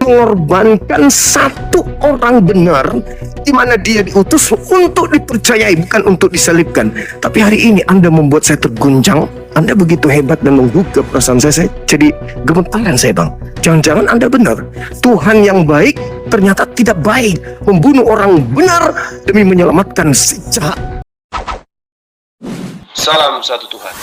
mengorbankan satu orang benar di mana dia diutus untuk dipercayai, bukan untuk disalibkan. Tapi hari ini Anda membuat saya terguncang. Anda begitu hebat dan menggugah perasaan saya jadi gemetaran saya, Bang. Jangan-jangan Anda benar. Tuhan yang baik ternyata tidak baik, membunuh orang benar demi menyelamatkan si jahat. Salam satu Tuhan.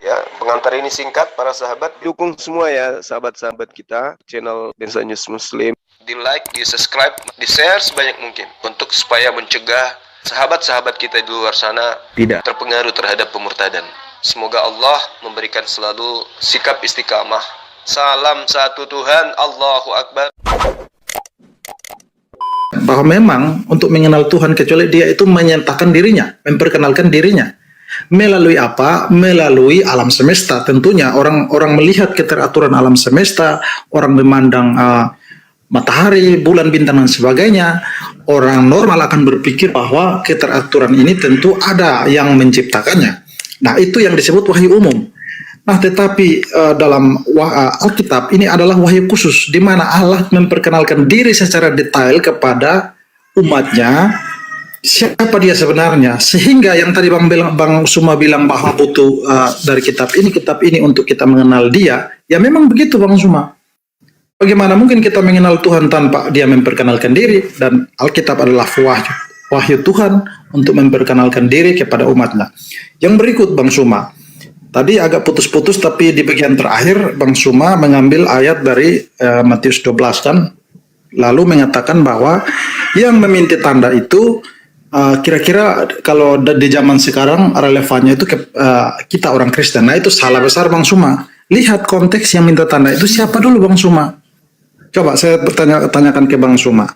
Ya, pengantar ini singkat para sahabat. Dukung semua ya sahabat-sahabat kita channel Densa News Muslim. Di like, di subscribe, di share sebanyak mungkin untuk supaya mencegah sahabat-sahabat kita di luar sana tidak terpengaruh terhadap pemurtadan. Semoga Allah memberikan selalu sikap istiqamah. Salam satu Tuhan, Allahu Akbar. Bahwa memang untuk mengenal Tuhan kecuali dia itu menyatakan dirinya, memperkenalkan dirinya. Melalui apa? Melalui alam semesta. Tentunya orang melihat keteraturan alam semesta, orang memandang matahari, bulan, bintang dan sebagainya. Orang normal akan berpikir bahwa keteraturan ini tentu ada yang menciptakannya. Nah, itu yang disebut wahyu umum. Nah, tetapi dalam Alkitab ini adalah wahyu khusus, di mana Allah memperkenalkan diri secara detail kepada umatnya, siapa dia sebenarnya, sehingga yang tadi Bang Suma bilang bahwa butuh dari kitab ini untuk kita mengenal dia, ya memang begitu Bang Suma. Bagaimana mungkin kita mengenal Tuhan tanpa dia memperkenalkan diri, dan Alkitab adalah wahyu Tuhan untuk memperkenalkan diri kepada umatnya. Yang berikut Bang Suma, tadi agak putus-putus tapi di bagian terakhir Bang Suma mengambil ayat dari Matius 12 kan, lalu mengatakan bahwa yang meminta tanda itu kira-kira kalau di zaman sekarang relevannya itu kita orang Kristen. Nah, itu salah besar Bang Suma. Lihat konteks yang minta tanda itu siapa dulu Bang Suma? Coba saya tanyakan ke Bang Suma.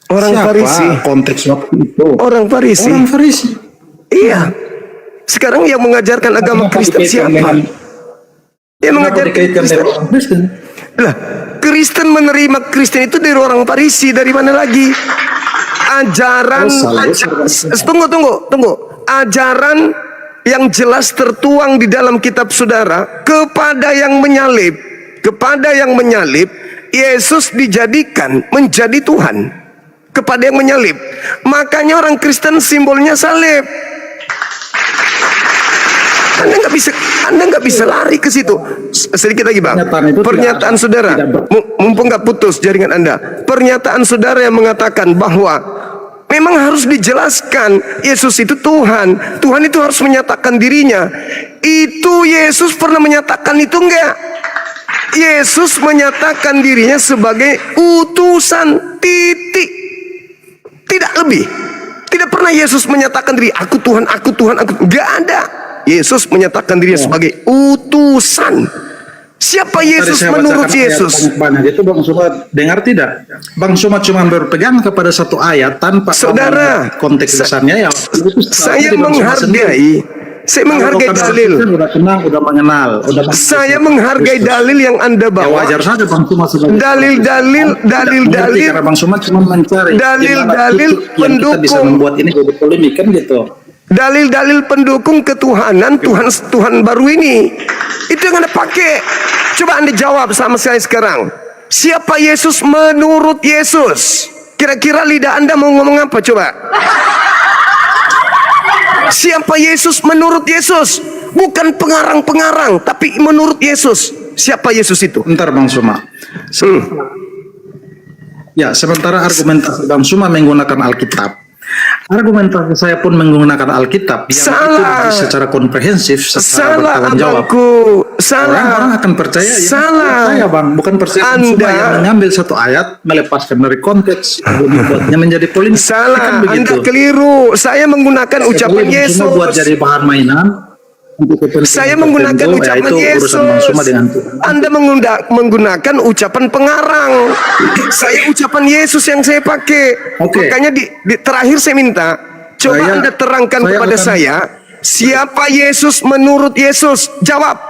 Orang siapa Farisi. Konteks waktu itu? Orang Farisi. Orang Farisi. Iya. Sekarang yang mengajarkan agama Kristen siapa? Yang mengajarkan Kristen. Lah, Kristen menerima Kristen itu dari orang Farisi, dari mana lagi? Ajaran, tunggu. Ajaran yang jelas tertuang di dalam kitab saudara kepada yang menyalib, Yesus dijadikan menjadi Tuhan kepada yang menyalib. Makanya orang Kristen simbolnya salib. Anda nggak bisa lari ke situ. Sedikit lagi Bang. Pernyataan saudara, mumpung nggak putus jaringan Anda. Pernyataan saudara yang mengatakan bahwa memang harus dijelaskan Yesus itu Tuhan. Tuhan itu harus menyatakan dirinya. Itu Yesus pernah menyatakan itu enggak? Yesus menyatakan dirinya sebagai utusan, titik. Tidak lebih. Tidak pernah Yesus menyatakan diri, aku Tuhan, aku Tuhan, aku. Enggak ada. Yesus menyatakan dirinya sebagai utusan. Siapa Yesus menurut Yesus? Banyak itu Bang Suma dengar tidak? Bang Suma cuma berpegang kepada satu ayat tanpa saudara konteks besarnya ya. Saya menghargai. Saya menghargai dalil. Udah kenal, udah mengenal, saya menghargai dalil yang Anda bawa. Ya, wajar saja Bang Suma dalil karena Bang Suma cuma mencari dalil pendukung bisa membuat ini jadi polemik kan gitu. Dalil-dalil pendukung ketuhanan Tuhan baru ini. Itu yang Anda pakai. Coba Anda jawab sama saya sekarang. Siapa Yesus menurut Yesus? Kira-kira lidah Anda mau ngomong apa? Coba. Siapa Yesus menurut Yesus? Bukan pengarang-pengarang, tapi menurut Yesus. Siapa Yesus itu? Bentar Bang Suma. Ya, sementara argumentasi Bang Suma menggunakan Alkitab, argumentasi saya pun menggunakan Alkitab yang salah. itu secara komprehensif, secara bertanggung jawab. Orang akan percaya percaya Bang, bukan percaya Anda yang mengambil satu ayat, melepaskan dari konteks, membuatnya menjadi polemik. Salah, kan Anda keliru. Saya menggunakan ucapan Yesus. Buat jadi bahan mainan. Saya menggunakan ucapan Yesus. Anda menggunakan ucapan pengarang. Saya ucapan Yesus yang saya pakai. Makanya di terakhir saya minta, coba Anda terangkan kepada saya, siapa Yesus menurut Yesus? Jawab.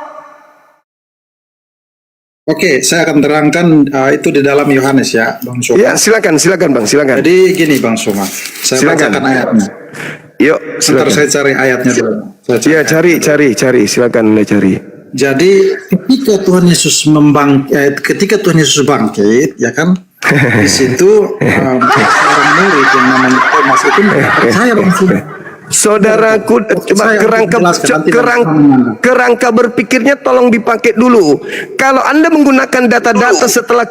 Oke, saya akan terangkan itu di dalam Yohanes ya, Bang Suma. Ya, silakan Bang, silakan. Jadi gini Bang Suma, saya Silakan. bacakan ayatnya. Yuk, Sebentar silakan. saya cari ayatnya dulu. Saya cari Ya, ayatnya. cari, silakan Anda cari. Jadi ketika Tuhan Yesus bangkit, ya kan, di situ seorang murid yang namanya Thomas itu nggak percaya Bang Suma. Saudaraku, coba Saya jelaskan, nanti kerangka berpikirnya tolong dipakai dulu. Kalau Anda menggunakan data-data setelah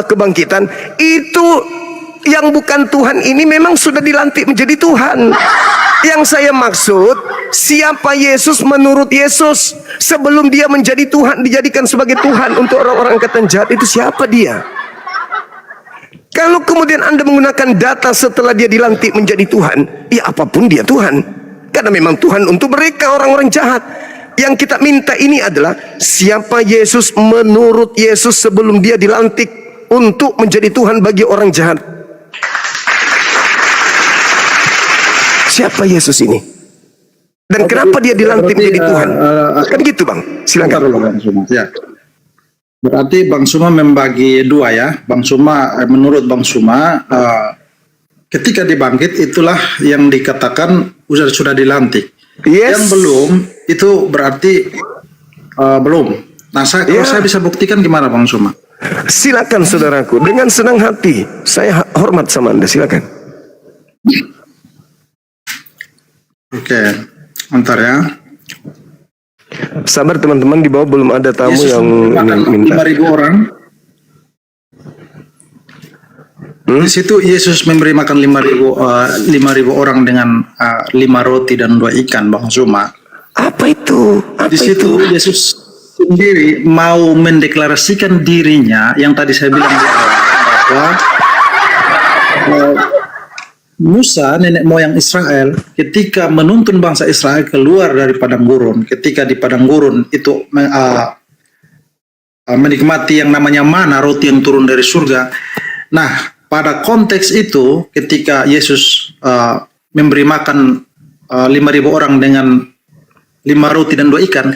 kebangkitan, itu yang bukan Tuhan ini memang sudah dilantik menjadi Tuhan. Yang saya maksud, siapa Yesus menurut Yesus sebelum dia menjadi Tuhan, dijadikan sebagai Tuhan untuk orang-orang angkatan jahat, itu siapa dia? Kalau kemudian Anda menggunakan data setelah dia dilantik menjadi Tuhan, ya apapun dia Tuhan. Karena memang Tuhan untuk mereka orang-orang jahat. Yang kita minta ini adalah siapa Yesus menurut Yesus sebelum dia dilantik untuk menjadi Tuhan bagi orang jahat. Siapa Yesus ini? Dan kenapa dia dilantik menjadi Tuhan? Kan gitu Bang, silakan. Ya. Berarti Bang Suma membagi dua ya. Bang Suma, menurut Bang Suma, ketika dibangkit itulah yang dikatakan sudah dilantik. Yes. Yang belum itu berarti belum. Nah, kalau saya bisa buktikan gimana Bang Suma? Silakan saudaraku, dengan senang hati. Saya hormat sama Anda, silakan. Oke, bentar ya. Sabar teman-teman, di bawah belum ada tamu Yesus yang minta. 5.000 orang. Di situ Yesus memberi makan 5.000 orang dengan 5 roti dan 2 ikan, Bang Suma. Apa itu? Di situ Yesus sendiri mau mendeklarasikan dirinya yang tadi saya bilang di awal bahwa Musa, nenek moyang Israel, ketika menuntun bangsa Israel keluar dari padang gurun, ketika di padang gurun itu menikmati yang namanya mana, roti yang turun dari surga. Nah, pada konteks itu, ketika Yesus memberi makan 5.000 orang dengan 5 roti dan 2 ikan,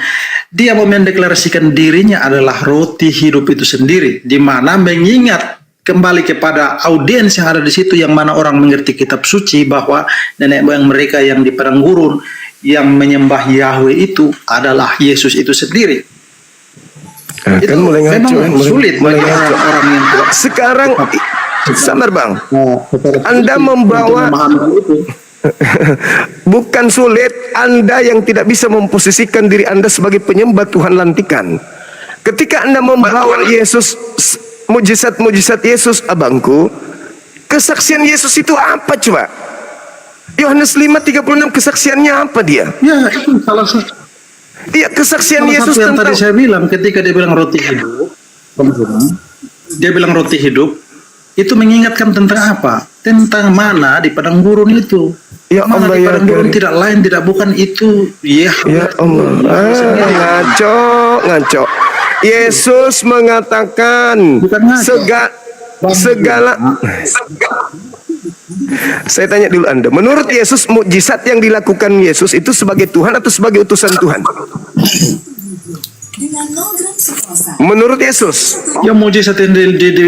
dia mau mendeklarasikan dirinya adalah roti hidup itu sendiri, di mana mengingat kembali kepada audiens yang ada di situ, yang mana orang mengerti kitab suci bahwa nenek moyang mereka yang di padang gurun yang menyembah Yahweh itu adalah Yesus itu sendiri. Itu Kan mulai ngaco, memang sulit bagi orang yang tidak. Sekarang, sabar Bang, Anda membawa bukan sulit, Anda yang tidak bisa memposisikan diri Anda sebagai penyembah Tuhan lantikan. Ketika Anda membawa Yesus, mujizat-mujizat Yesus, abangku, kesaksian Yesus itu apa coba? Yohanes 5:36, kesaksiannya apa dia? Ya, itu salah satu. Iya, kesaksian Yesus Yang tentang tadi saya bilang, ketika dia bilang roti hidup, dia bilang roti hidup, itu mengingatkan tentang apa? Tentang mana di padang gurun itu. Ya Mana Allah, di ya padang gurun Karim. tidak lain, tidak bukan itu. Ya Allah, ngaco. Yesus mengatakan Bukan ngaco. segala. Saya tanya dulu Anda, menurut Yesus mukjizat yang dilakukan Yesus itu sebagai Tuhan atau sebagai utusan Tuhan? Menurut Yesus, yang mujizat yang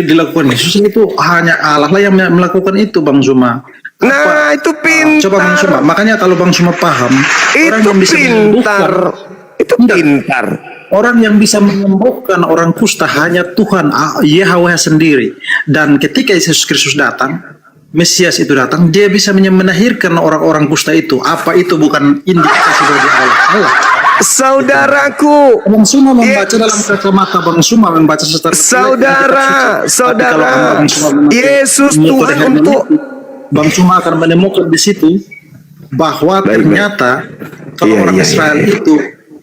dilakukan Yesus itu hanya Allah lah yang melakukan itu, Bang Zuma. nah itu pintar. Coba Bang Zuma, makanya kalau Bang Zuma paham, orang Itu yang bisa pintar. Itu Enggak. pintar. Orang yang bisa menyembuhkan orang kusta hanya Tuhan Yahweh sendiri. Dan ketika Yesus Kristus datang, Mesias itu datang, dia bisa menahirkan orang-orang kusta itu. Apa itu bukan indikasi dari Allah? Saudaraku, Bang Suma membaca dalam kacamata Bang Suma membaca secara saudara, Yesus Tuhan untuk Bang Suma akan menemukan di situ bahwa ternyata kalau orang Israel itu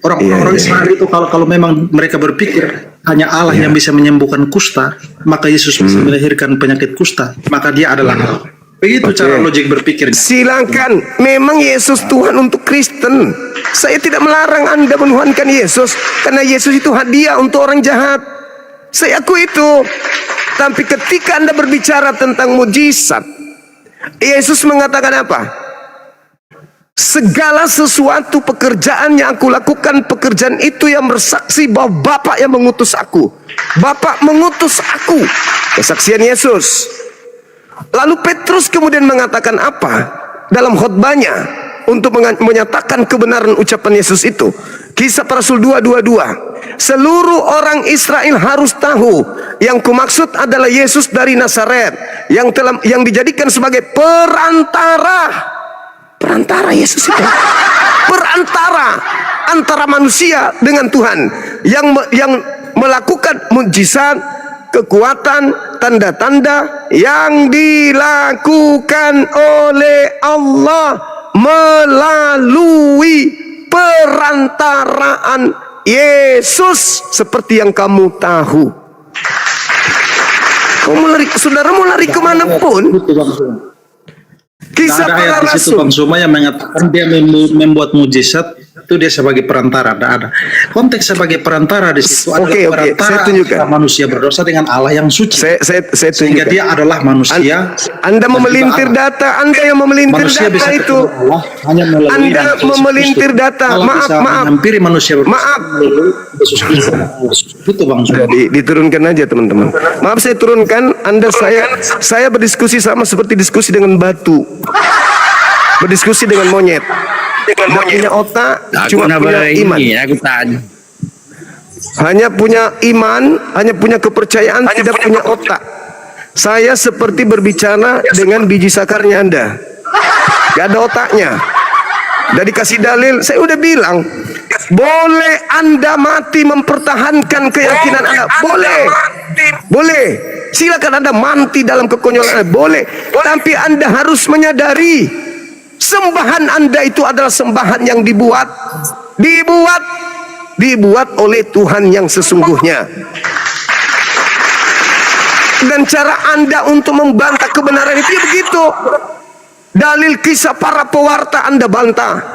orang Israel itu kalau memang mereka berpikir hanya Allah yang bisa menyembuhkan kusta, maka Yesus bisa melahirkan penyakit kusta, maka dia adalah Allah. Begitu cara logik berpikirnya. silakan, memang Yesus Tuhan untuk Kristen. Saya tidak melarang Anda menuhankan Yesus, karena Yesus itu hadiah untuk orang jahat. Saya akui itu. Tapi ketika Anda berbicara tentang mujizat, Yesus mengatakan apa? Segala sesuatu pekerjaan yang aku lakukan, pekerjaan itu yang bersaksi bahwa Bapa yang mengutus aku. Bapa mengutus aku. Kesaksian Yesus. Lalu Petrus kemudian mengatakan apa dalam khotbahnya untuk menyatakan kebenaran ucapan Yesus itu? Kisah para Rasul 2:22. Seluruh orang Israel harus tahu yang kumaksud adalah Yesus dari Nazaret yang dijadikan sebagai perantara. Perantara Yesus itu. Perantara antara manusia dengan Tuhan yang melakukan mujizat, kekuatan, tanda-tanda yang dilakukan oleh Allah melalui perantaraan Yesus, seperti yang kamu tahu. Saudara mau lari kemanapun. Kisah para di situ rasul. Bang Suma yang mengatakan dia membuat mujizat itu dia sebagai perantara. Tidak ada konteks sebagai perantara di situ. Oke, Perantara saya tunjukkan. antara manusia berdosa dengan Allah yang suci. Saya Sehingga tunjukkan. dia adalah manusia. Anda memelintir data, Anda yang memelintir Manusia bisa data itu. ketemu Allah hanya melalui Anda Yesus memelintir Kristus. data. Allah Maaf, bisa maaf. menghampiri manusia berdosa Maaf. melalui Yesus Kristus. Itu Bang Suma. Diturunkan aja teman-teman. Maaf saya turunkan. Saya berdiskusi sama seperti diskusi dengan batu. Berdiskusi dengan monyet. Tidak punya otak, cuma punya iman. Aku tanya. Hanya punya iman, hanya punya kepercayaan, tidak punya otak. Saya seperti berbicara dengan biji sakarnya Anda. Gak ada otaknya. Dari kasih dalil, saya udah bilang, boleh Anda mati mempertahankan keyakinan Anda. Boleh. Boleh. Silakan Anda mati dalam kekonyolan Anda. Boleh. Tapi Anda harus menyadari sembahan Anda itu adalah sembahan yang dibuat oleh Tuhan yang sesungguhnya. Dan cara Anda untuk membantah kebenaran itu ya begitu. Dalil kisah para pewarta Anda bantah.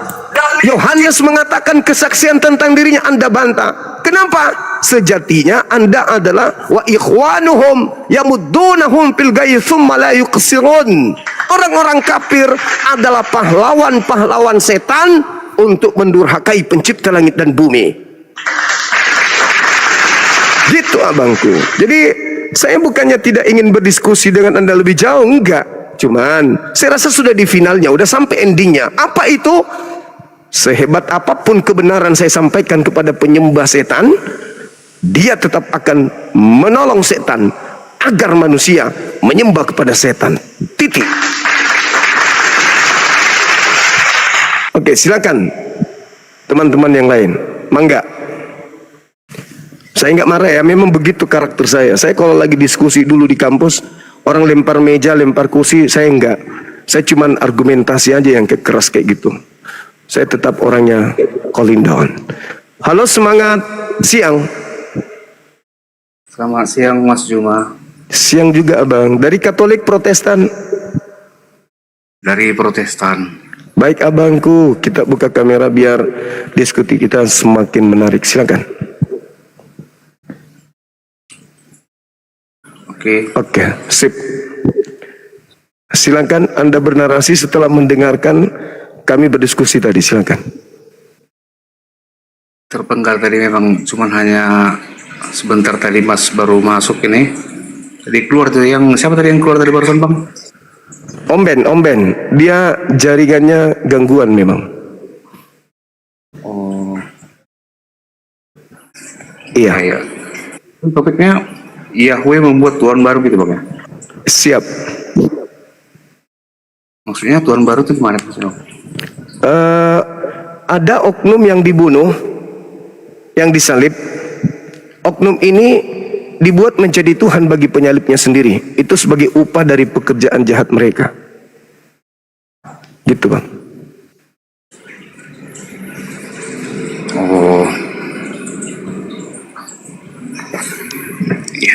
Yohanes mengatakan kesaksian tentang dirinya Anda bantah. Kenapa? Sejatinya Anda adalah wa ikhwanuhum yamuddunahum fil ghayyi tsumma la yuqsirun. Orang-orang kafir adalah pahlawan-pahlawan setan untuk mendurhakai pencipta langit dan bumi. Gitu abangku. Jadi saya bukannya tidak ingin berdiskusi dengan Anda lebih jauh, enggak. Cuman saya rasa sudah di finalnya, udah sampai endingnya. Apa itu? Sehebat apapun kebenaran saya sampaikan kepada penyembah setan, dia tetap akan menolong setan agar manusia menyembah kepada setan. Titik. Oke, silakan teman-teman yang lain. Mangga. Saya nggak marah ya, memang begitu karakter saya. Saya kalau lagi diskusi dulu di kampus, orang lempar meja, lempar kursi, saya enggak. Saya cuman argumentasi aja yang keras kayak gitu. Saya tetap orangnya calling down. Halo, semangat siang. Selamat siang Mas Juma. Siang juga abang. Dari Katolik Protestan. Dari Protestan. Baik abangku, kita buka kamera biar diskusi kita semakin menarik. Silakan. Oke, sip. Silakan Anda bernarasi setelah mendengarkan kami berdiskusi tadi. Silakan. Terpenggal tadi memang cuman hanya sebentar tadi Mas baru masuk ini. Jadi keluar tuh yang siapa tadi yang keluar tadi barusan Bang? Omben. Dia jaringannya gangguan memang. Oh. Iya. Ya. Topiknya Yahweh membuat Tuhan baru gitu Bang ya? Siap. Maksudnya Tuhan baru itu gimana maksudnya? Ada oknum yang dibunuh, yang disalib. Oknum ini dibuat menjadi Tuhan bagi penyalibnya sendiri. Itu sebagai upah dari pekerjaan jahat mereka. Gitu Bang. Oh.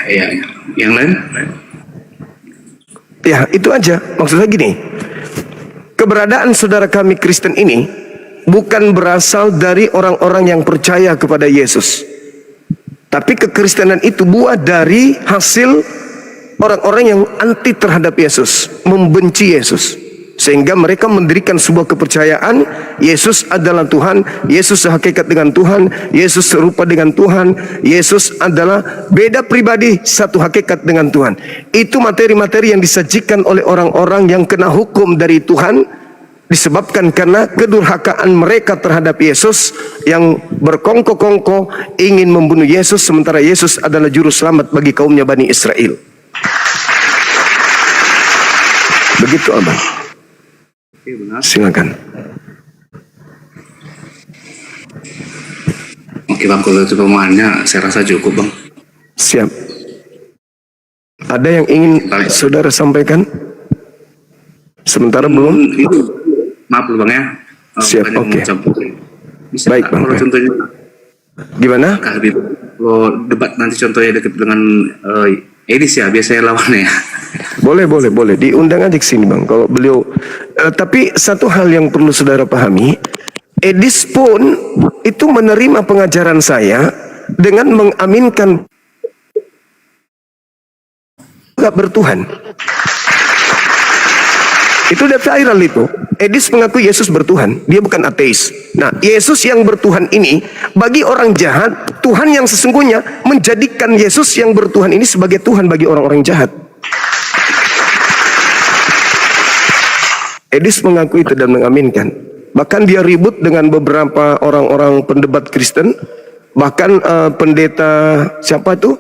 Ya. Yang lain? Ya, itu aja. Maksudnya gini. Keberadaan saudara kami Kristen ini bukan berasal dari orang-orang yang percaya kepada Yesus. Tapi kekristenan itu buah dari hasil orang-orang yang anti terhadap Yesus, membenci Yesus. Sehingga mereka mendirikan sebuah kepercayaan Yesus adalah Tuhan, Yesus sehakikat dengan Tuhan, Yesus serupa dengan Tuhan, Yesus adalah beda pribadi satu hakikat dengan Tuhan. Itu materi-materi yang disajikan oleh orang-orang yang kena hukum dari Tuhan, disebabkan karena kedurhakaan mereka terhadap Yesus yang berkongko-kongko ingin membunuh Yesus, sementara Yesus adalah juru selamat bagi kaumnya Bani Israel. Begitu Abang. Oke, benar. Silakan. Oke Bang, kalau itu pemahamannya saya rasa cukup Bang. Siap. Ada yang ingin saudara sampaikan? Sementara belum? Itu, maaf lu Bang ya. Siap, bukannya oke. mau campur. Bisa Baik, nggak Bang, kalau oke. contohnya Gimana? Kak Habib, kalau debat nanti contohnya dekat dengan Edis ya, biasanya lawannya ya. Boleh. Diundang aja ke sini Bang. Kalau beliau, tapi satu hal yang perlu saudara pahami, Edis pun itu menerima pengajaran saya dengan mengaminkan gak bertuhan. Itu udah viral itu. Edis mengaku Yesus bertuhan. Dia bukan ateis. Nah, Yesus yang bertuhan ini, bagi orang jahat, Tuhan yang sesungguhnya menjadikan Yesus yang bertuhan ini sebagai Tuhan bagi orang-orang jahat. Edis mengaku itu dan mengaminkan. Bahkan dia ribut dengan beberapa orang-orang pendebat Kristen. Bahkan pendeta siapa itu?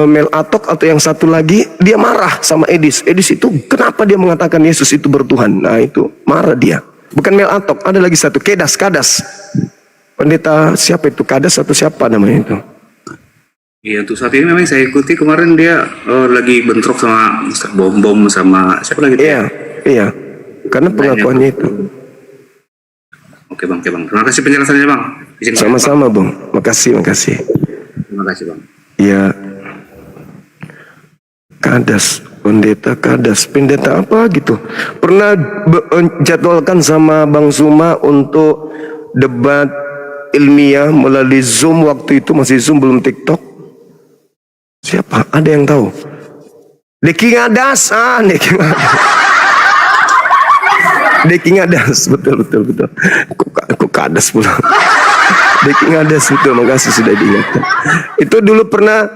Mel Atok atau yang satu lagi, dia marah sama Edis. Edis itu kenapa dia mengatakan Yesus itu bertuhan? Nah itu marah dia. Bukan Mel Atok, ada lagi satu Kadas. Pendeta siapa itu, Kadas atau siapa namanya itu? Iya, untuk saat ini memang saya ikuti kemarin dia lagi bentrok sama Mr. Bom sama siapa lagi? Iya. Karena pengakuannya itu. Oke Bang. Terima kasih penjelasannya Bang. Izin Sama-sama Bang. Makasih. Terima kasih Bang. Iya. Pendeta apa gitu. Pernah jadwalkan sama Bang Zuma untuk debat ilmiah melalui Zoom, waktu itu masih Zoom belum TikTok. Siapa? Ada yang tahu? Deki Ngadas. Deki Ngadas, betul. Kok Kadas pula. Deki Ngadas, betul, makasih sudah diingatkan. Itu dulu pernah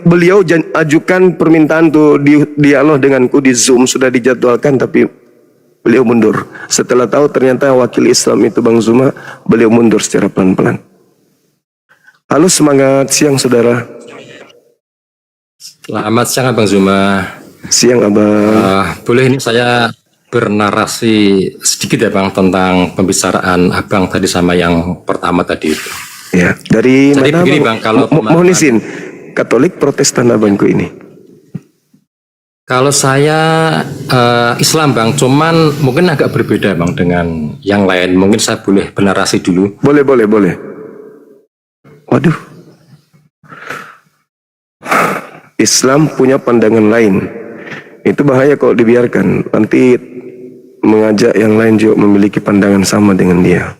beliau ajukan permintaan tuh dialog denganku di Zoom, sudah dijadwalkan tapi beliau mundur. Setelah tahu ternyata wakil Islam itu Bang Zuma, beliau mundur secara pelan-pelan. Halo, semangat siang saudara. Selamat siang Bang Zuma. Siang Abang. Boleh ini saya bernarasi sedikit ya Bang tentang pembicaraan Abang tadi sama yang pertama tadi itu. Ya, dari Jadi mana begini Bang? Bang, kalau Mohon izin, Katolik Protestan Abangku ini. Kalau saya Islam Bang, cuman mungkin agak berbeda Bang dengan yang lain. Mungkin saya boleh bernarasi dulu. Boleh. Waduh. Islam punya pandangan lain. Itu bahaya kalau dibiarkan. Nanti mengajak yang lain juga memiliki pandangan sama dengan dia.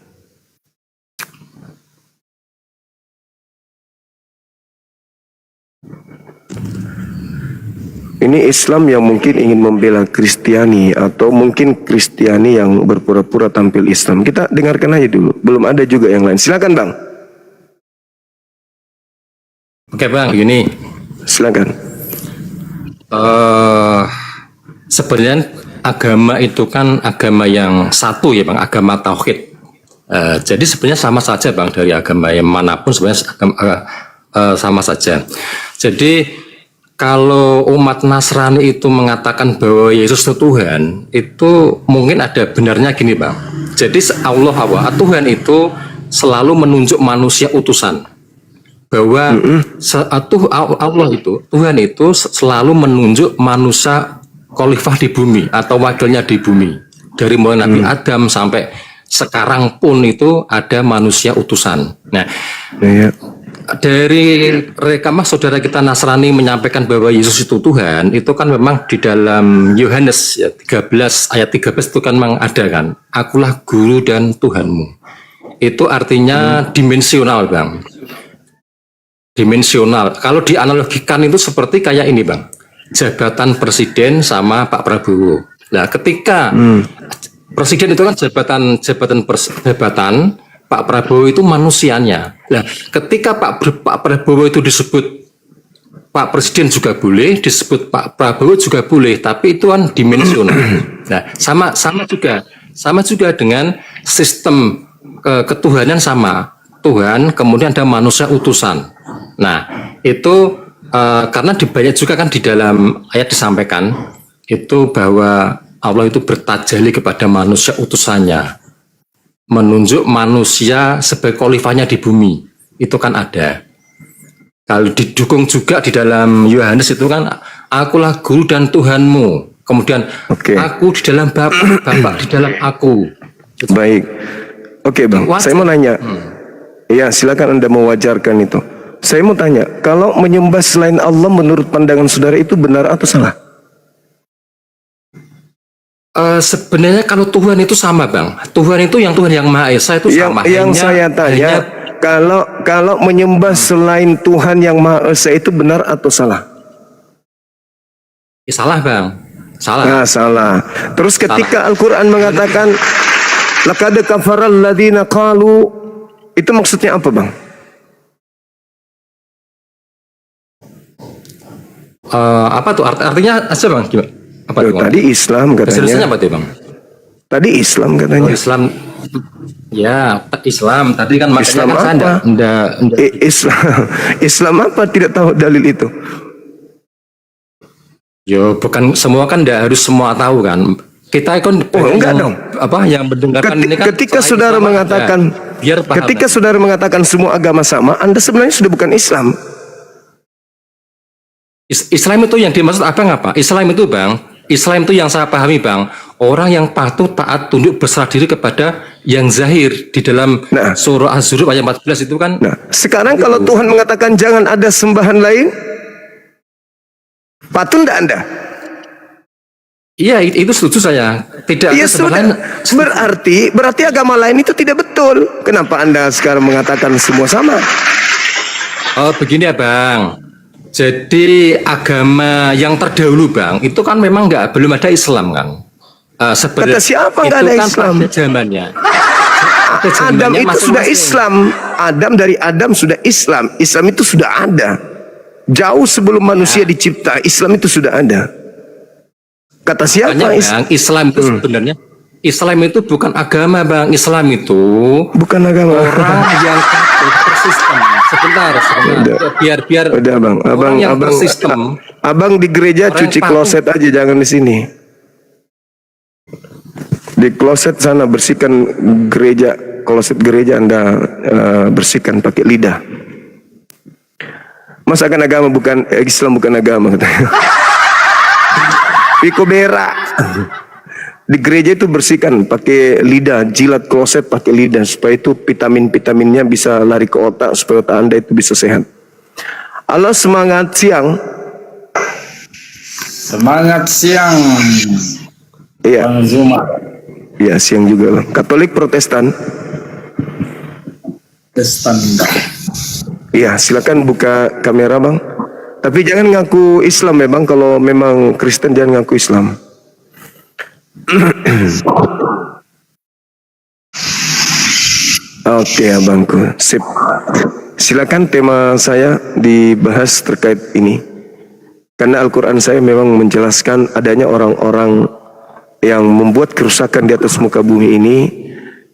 Ini Islam yang mungkin ingin membela Kristiani, atau mungkin Kristiani yang berpura-pura tampil Islam. Kita dengarkan aja dulu. Belum ada juga yang lain. Silakan Bang. Oke Bang, ini Silakan. sebenarnya agama itu kan agama yang satu ya Bang, agama tauhid. Jadi sebenarnya sama saja Bang, dari agama yang manapun sebenarnya sama saja. Jadi kalau umat Nasrani itu mengatakan bahwa Yesus itu Tuhan, itu mungkin ada benarnya gini Bang. Jadi Tuhan itu selalu menunjuk manusia utusan. Bahwa Tuhan itu selalu menunjuk manusia khalifah di bumi atau wakilnya di bumi. Dari mulai Nabi Adam sampai sekarang pun itu ada manusia utusan. Nah, dari rekamah saudara kita Nasrani menyampaikan bahwa Yesus itu Tuhan, itu kan memang di dalam Yohanes ya, 13 ayat 13 itu kan memang ada kan, akulah guru dan Tuhanmu. Itu artinya dimensional Bang. Dimensional. Kalau dianalogikan itu seperti kayak ini Bang, jabatan presiden sama Pak Prabowo. Nah, ketika presiden itu kan jabatan, Pak Prabowo itu manusianya. Nah, ketika Pak Prabowo itu disebut Pak Presiden juga boleh, disebut Pak Prabowo juga boleh, tapi itu kan dimensional. Nah, sama juga dengan sistem ketuhanan sama. Tuhan, kemudian ada manusia utusan. Nah, itu karena banyak juga kan di dalam ayat disampaikan itu bahwa Allah itu bertajalli kepada manusia utusannya, menunjuk manusia sebagai khalifahnya di bumi. Itu kan ada. Kalau didukung juga di dalam Yohanes itu kan, akulah guru dan Tuhanmu. Kemudian aku di dalam Bapak di dalam aku. Baik. Oke, Bang. Saya mau nanya. Ya, silakan Anda mewajarkan itu. Saya mau tanya, kalau menyembah selain Allah menurut pandangan saudara itu benar atau salah? Sebenarnya kalau Tuhan itu sama, Bang. Tuhan itu Tuhan yang Maha Esa itu sama. Yang saya tanya, kalau menyembah selain Tuhan yang Maha Esa itu benar atau salah? Salah, Bang. Salah. Nah, salah. Terus ketika Al-Quran mengatakan laqad kafaral ladzina qalu, itu maksudnya apa, Bang? Apa tuh artinya aja, Bang? Gimana? Apa tuh? Tadi Islam katanya. Apa tuh, Bang? Tadi Islam katanya. Islam. Ya, Islam. Tadi kan makanya Islam kan apa? Islam apa? Tidak tahu dalil itu. Yo, bukan semua kan, tidak harus semua tahu kan. Kita kan enggak dong. Yang mendengarkan ini kan ketika saudara mengatakan saudara mengatakan semua agama sama, Anda sebenarnya sudah bukan Islam. Islam itu yang dimaksud Abang apa? Islam itu, Bang, Islam itu yang saya pahami, Bang, orang yang patuh, taat, tunduk, berserah diri kepada yang zahir di dalam surah Az-Zukhruf ayat 14 itu kan. Nah, sekarang kalau Tuhan mengatakan jangan ada sembahan lain, patuh enggak Anda? Iya, itu setuju saya. Tidak ada sudah. Berarti agama lain itu tidak betul. Kenapa Anda sekarang mengatakan semua sama? Oh, begini ya, Bang. Jadi agama yang terdahulu, Bang, itu kan memang belum ada Islam kan. Kata siapa nggak ada kan Islam? Pada zamannya. Adam itu sudah Islam. Dari Adam sudah Islam. Islam itu sudah ada. Jauh sebelum manusia dicipta, Islam itu sudah ada. Kata siapa? Bang, Islam itu sebenarnya, Islam itu bukan agama, Bang. Islam itu bukan agama. Orang yang bersistem. Sebentar. Biar. Udah, Bang. Abang di gereja cuci kloset aja, jangan di sini. Di kloset sana bersihkan gereja, kloset gereja Anda bersihkan pakai lidah. Masakan agama bukan Islam bukan agama katanya. Piko berak. Di gereja itu bersihkan pakai lidah, jilat kloset pakai lidah supaya itu vitamin-vitaminnya bisa lari ke otak supaya otak Anda itu bisa sehat. Allah semangat siang. Semangat siang. Iya. Zuma. Iya, siang juga. Katolik Protestan. Protestan. Iya, silakan buka kamera, Bang. Tapi jangan ngaku Islam ya, Bang. Kalau memang Kristen jangan ngaku Islam. Oke, Abangku. Sip. Silakan tema saya dibahas terkait ini. Karena Al-Quran saya memang menjelaskan adanya orang-orang yang membuat kerusakan di atas muka bumi ini,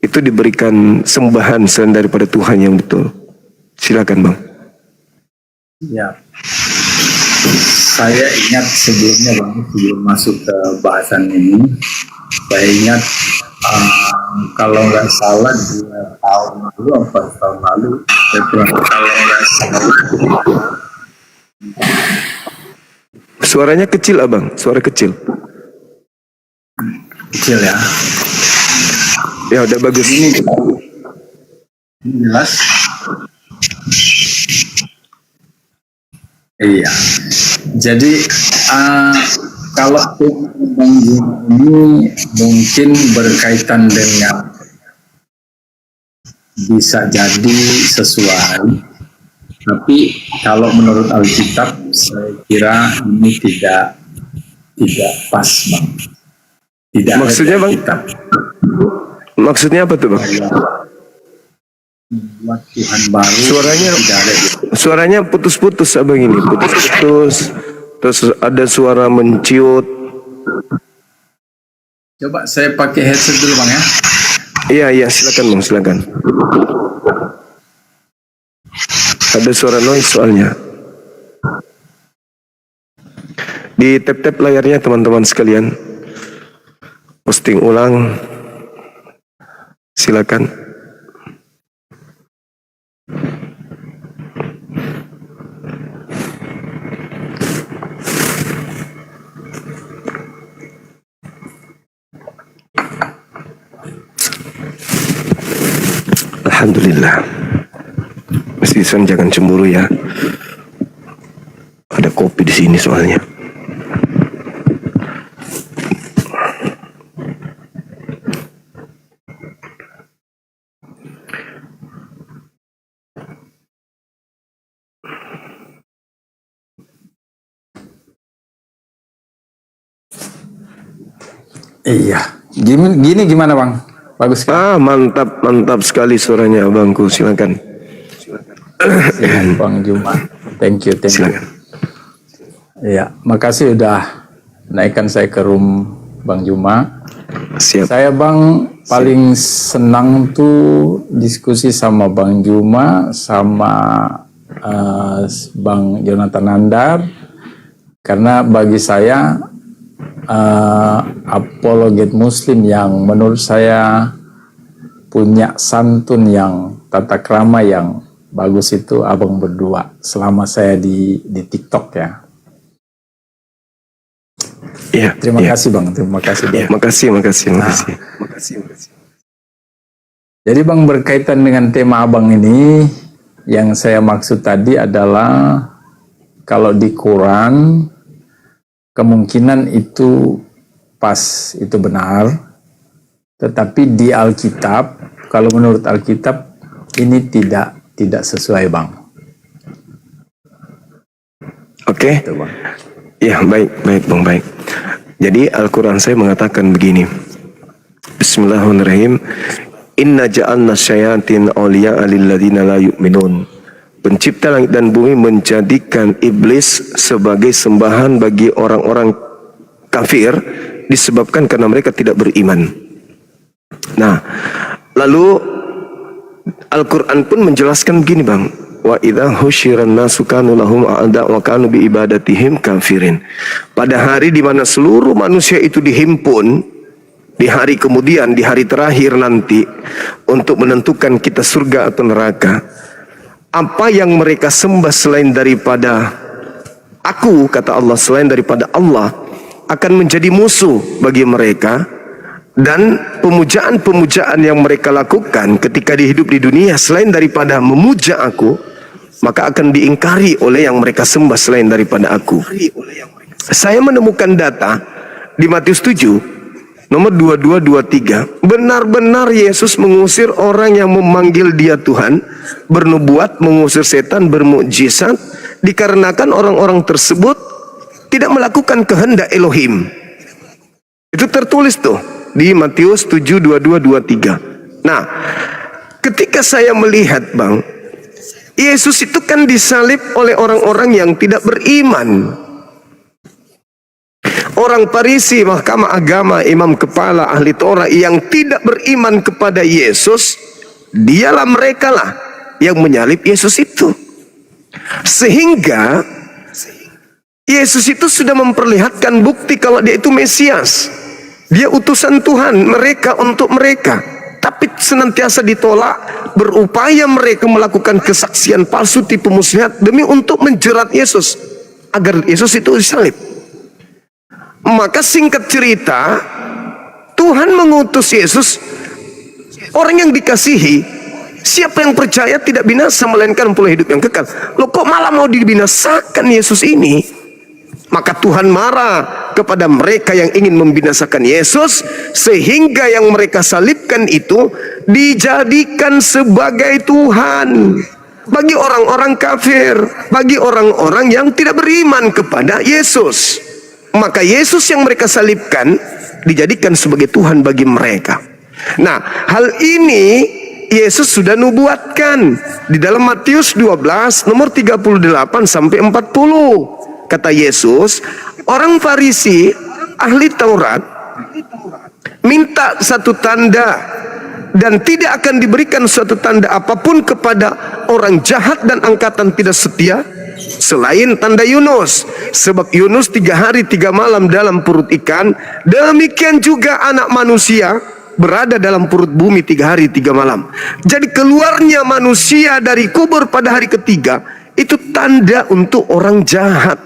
itu diberikan sembahan selain daripada Tuhan yang betul. Silakan, Bang. Ya. Saya ingat sebelumnya, Bang, sebelum masuk ke bahasan ini, saya ingat kalau nggak salah 2 tahun lalu, 4 tahun lalu, kalau nggak salah. Suaranya kecil, Abang. Suara kecil. Kecil ya. Ya udah bagus. Ini jelas. Iya. Jadi kalau ini mungkin berkaitan dengan bisa jadi sesuai, tapi kalau menurut Alkitab saya kira ini tidak pas, Bang. Tidak Maksudnya, ada Bang? kitab Maksudnya apa tuh, Bang? buat Tuhan baru. Suaranya tidak ada. suaranya putus-putus abang ini, putus-putus. Terus ada suara menciut. Coba saya pakai headset dulu Bang ya. Iya, silakan Bang, silakan. Ada suara noise soalnya. Di tap-tap layarnya teman-teman sekalian. Posting ulang. Silakan. Alhamdulillah. Mas Isan jangan cemburu ya. Ada kopi di sini soalnya. Iya. Gini gimana Bang? Bagus kan? Mantap sekali suaranya abangku. Silakan. Bang Juma. Thank you. Silakan. Iya, makasih udah naikkan saya ke room Bang Juma. Siap. Saya Bang paling senang tuh diskusi sama Bang Juma sama Bang Jonathan Nandar, karena bagi saya apologet Muslim yang menurut saya punya santun yang tata krama yang bagus itu abang berdua selama saya di TikTok ya. Iya. Terima kasih Bang, terima kasih Bang. Makasih. Jadi Bang, berkaitan dengan tema abang ini, yang saya maksud tadi adalah kalau di Quran kemungkinan itu pas, itu benar, tetapi di Alkitab, kalau menurut Alkitab ini tidak sesuai Bang. Oke. Itu, Bang. Ya, baik Bang, baik. Jadi Al-Quran saya mengatakan begini. Bismillahirrahmanirrahim. Inna ja'alna syayatin awliya'a lilladzina la yu'minun. Pencipta langit dan bumi menjadikan iblis sebagai sembahan bagi orang-orang kafir disebabkan karena mereka tidak beriman. Nah, lalu Al-Quran pun menjelaskan begini Bang. Wa idza husyiran nasu kanu lahum a'da wa kanu bi ibadatihim kafirin. Pada hari di mana seluruh manusia itu dihimpun, di hari kemudian, di hari terakhir nanti, untuk menentukan kita surga atau neraka, apa yang mereka sembah selain daripada aku, kata Allah, selain daripada Allah, akan menjadi musuh bagi mereka. Dan pemujaan-pemujaan yang mereka lakukan ketika hidup di dunia selain daripada memuja aku, maka akan diingkari oleh yang mereka sembah selain daripada aku. Saya menemukan data di Matius 7 nomor 22-23. Benar-benar Yesus mengusir orang yang memanggil dia Tuhan, bernubuat, mengusir setan, bermukjizat, dikarenakan orang-orang tersebut tidak melakukan kehendak Elohim. Itu tertulis tuh di Matius 7, 22-23. Nah, ketika saya melihat Bang, Yesus itu kan disalib oleh orang-orang yang tidak beriman. Orang Farisi, mahkamah agama, imam kepala, ahli Torah yang tidak beriman kepada Yesus, dialah mereka lah yang menyalib Yesus itu. Sehingga Yesus itu sudah memperlihatkan bukti kalau dia itu Mesias. Dia utusan Tuhan, mereka untuk mereka. Tapi senantiasa ditolak, berupaya mereka melakukan kesaksian palsu, tipu muslihat demi untuk menjerat Yesus agar Yesus itu disalib. Maka singkat cerita, Tuhan mengutus Yesus, orang yang dikasihi. Siapa yang percaya tidak binasa melainkan memperoleh hidup yang kekal. Loh, kok malah mau dibinasakan Yesus ini? Maka Tuhan marah kepada mereka yang ingin membinasakan Yesus, sehingga yang mereka salibkan itu dijadikan sebagai Tuhan bagi orang-orang kafir, bagi orang-orang yang tidak beriman kepada Yesus. Maka Yesus yang mereka salibkan dijadikan sebagai Tuhan bagi mereka. Nah, hal ini Yesus sudah nubuatkan di dalam Matius 12 nomor 38 sampai 40. Kata Yesus, orang Farisi, ahli Taurat, minta satu tanda, dan tidak akan diberikan suatu tanda apapun kepada orang jahat dan angkatan tidak setia selain tanda Yunus. Sebab Yunus 3 hari 3 malam dalam perut ikan, demikian juga anak manusia berada dalam perut bumi 3 hari 3 malam. Jadi keluarnya manusia dari kubur pada hari ketiga itu tanda untuk orang jahat.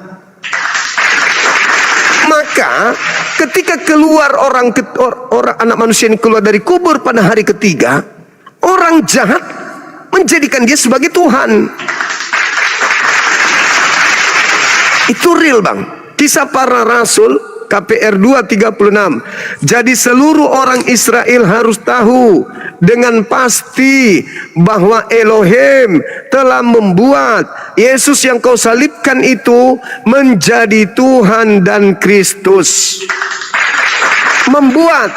Maka ketika keluar orang anak manusia ini keluar dari kubur pada hari ketiga, orang jahat menjadikan dia sebagai Tuhan. Itu real, Bang. Kisah Para Rasul KPR 2:36. Jadi seluruh orang Israel harus tahu dengan pasti bahwa Elohim telah membuat Yesus yang kau salibkan itu menjadi Tuhan dan Kristus. Membuat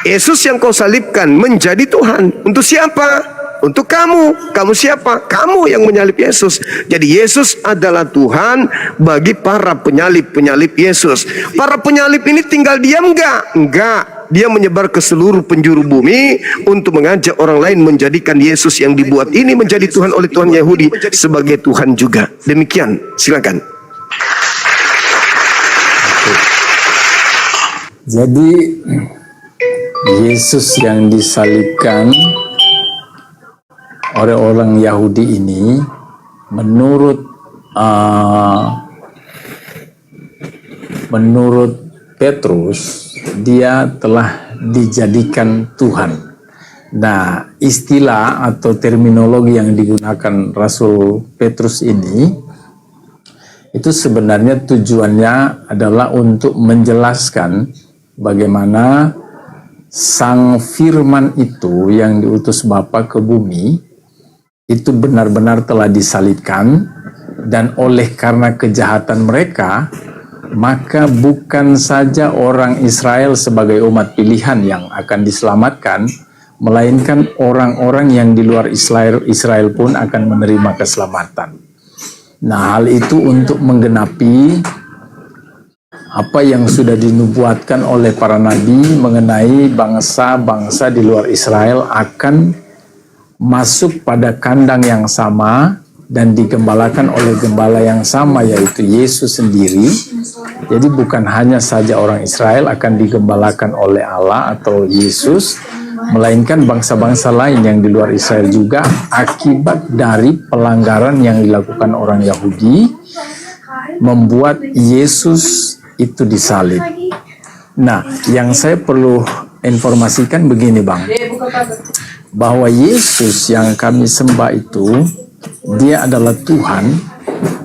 Yesus yang kau salibkan menjadi Tuhan. Untuk siapa? Untuk kamu. Kamu siapa? Kamu yang menyalib Yesus. Jadi Yesus adalah Tuhan bagi para penyalib-penyalib Yesus. Para penyalib ini tinggal diam enggak? Enggak. Dia menyebar ke seluruh penjuru bumi untuk mengajak orang lain menjadikan Yesus yang dibuat ini menjadi Tuhan oleh Tuhan Yahudi sebagai Tuhan juga. Demikian. Silakan. Jadi Yesus yang disalibkan oleh orang Yahudi ini menurut Petrus dia telah dijadikan Tuhan. Nah, istilah atau terminologi yang digunakan Rasul Petrus ini itu sebenarnya tujuannya adalah untuk menjelaskan bagaimana Sang Firman itu yang diutus Bapa ke bumi itu benar-benar telah disalibkan, dan oleh karena kejahatan mereka maka bukan saja orang Israel sebagai umat pilihan yang akan diselamatkan, melainkan orang-orang yang di luar Israel pun akan menerima keselamatan. Nah, hal itu untuk menggenapi apa yang sudah dinubuatkan oleh para nabi mengenai bangsa-bangsa di luar Israel akan masuk pada kandang yang sama dan digembalakan oleh gembala yang sama, yaitu Yesus sendiri. Jadi bukan hanya saja orang Israel akan digembalakan oleh Allah atau Yesus, melainkan bangsa-bangsa lain yang di luar Israel juga akibat dari pelanggaran yang dilakukan orang Yahudi membuat Yesus itu disalib. Nah, yang saya perlu informasikan begini, Bang, bahwa Yesus yang kami sembah itu dia adalah Tuhan,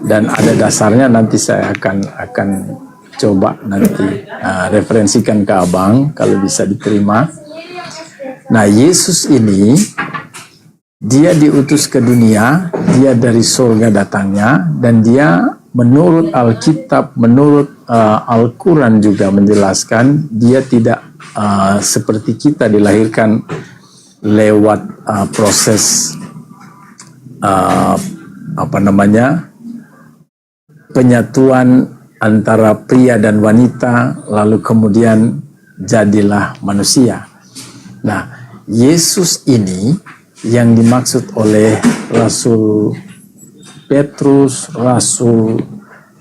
dan ada dasarnya nanti saya akan coba nanti referensikan ke Abang kalau bisa diterima. Nah, Yesus ini dia diutus ke dunia, dia dari surga datangnya, dan dia menurut Alkitab, menurut Al-Quran juga menjelaskan dia tidak seperti kita dilahirkan lewat proses penyatuan antara pria dan wanita, lalu kemudian jadilah manusia. Nah, Yesus ini yang dimaksud oleh Rasul Petrus, Rasul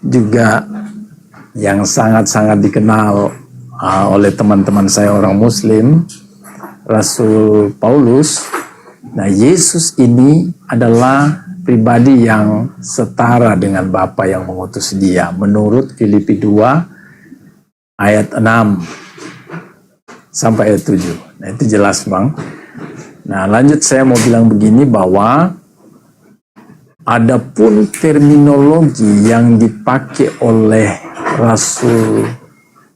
juga yang sangat-sangat dikenal oleh teman-teman saya orang Muslim, Rasul Paulus. Nah, Yesus ini adalah pribadi yang setara dengan Bapa yang mengutus dia menurut Filipi 2 ayat 6 sampai ayat 7. Nah, itu jelas, Bang. Nah, lanjut saya mau bilang begini, bahwa adapun terminologi yang dipakai oleh Rasul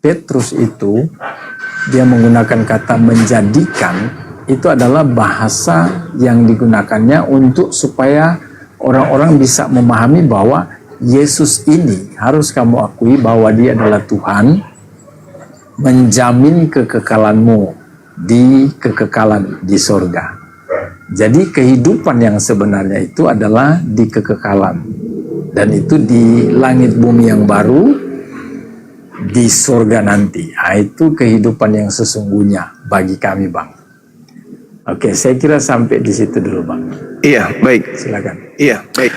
Petrus itu, dia menggunakan kata menjadikan, itu adalah bahasa yang digunakannya untuk supaya orang-orang bisa memahami bahwa Yesus ini harus kamu akui bahwa dia adalah Tuhan, menjamin kekekalanmu di kekekalan di sorga. Jadi kehidupan yang sebenarnya itu adalah di kekekalan, dan itu di langit bumi yang baru, di sorga nanti. Itu kehidupan yang sesungguhnya bagi kami, Bang. Oke, saya kira sampai di situ dulu, Bang. Iya, baik. Silakan. Iya, baik.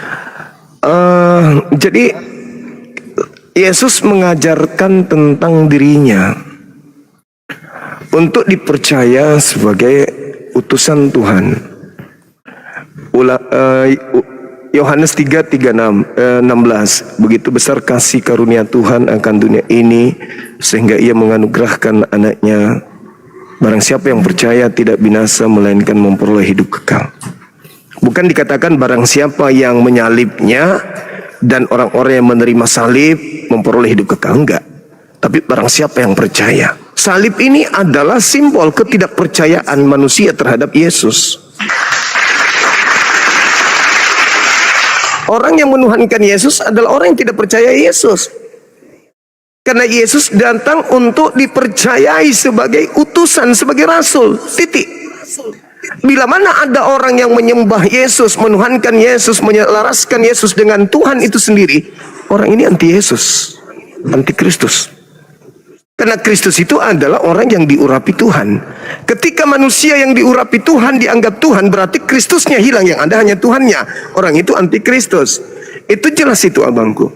Jadi Yesus mengajarkan tentang dirinya untuk dipercaya sebagai utusan Tuhan. Yohanes 3:16, begitu besar kasih karunia Tuhan akan dunia ini sehingga ia menganugerahkan anaknya, barang siapa yang percaya tidak binasa melainkan memperoleh hidup kekal. Bukan dikatakan barang siapa yang menyalibnya dan orang-orang yang menerima salib memperoleh hidup kekal, enggak. Tapi barang siapa yang percaya. Salib ini adalah simbol ketidakpercayaan manusia terhadap Yesus. Orang yang menuhankan Yesus adalah orang yang tidak percaya Yesus. Karena Yesus datang untuk dipercayai sebagai utusan, sebagai rasul. Titik. Bila mana ada orang yang menyembah Yesus, menuhankan Yesus, menyelaraskan Yesus dengan Tuhan itu sendiri, orang ini anti Yesus, anti Kristus. Karena Kristus itu adalah orang yang diurapi Tuhan. Ketika manusia yang diurapi Tuhan dianggap Tuhan, berarti Kristusnya hilang, yang ada hanya Tuhannya. Orang itu anti Kristus. Itu jelas itu, abangku.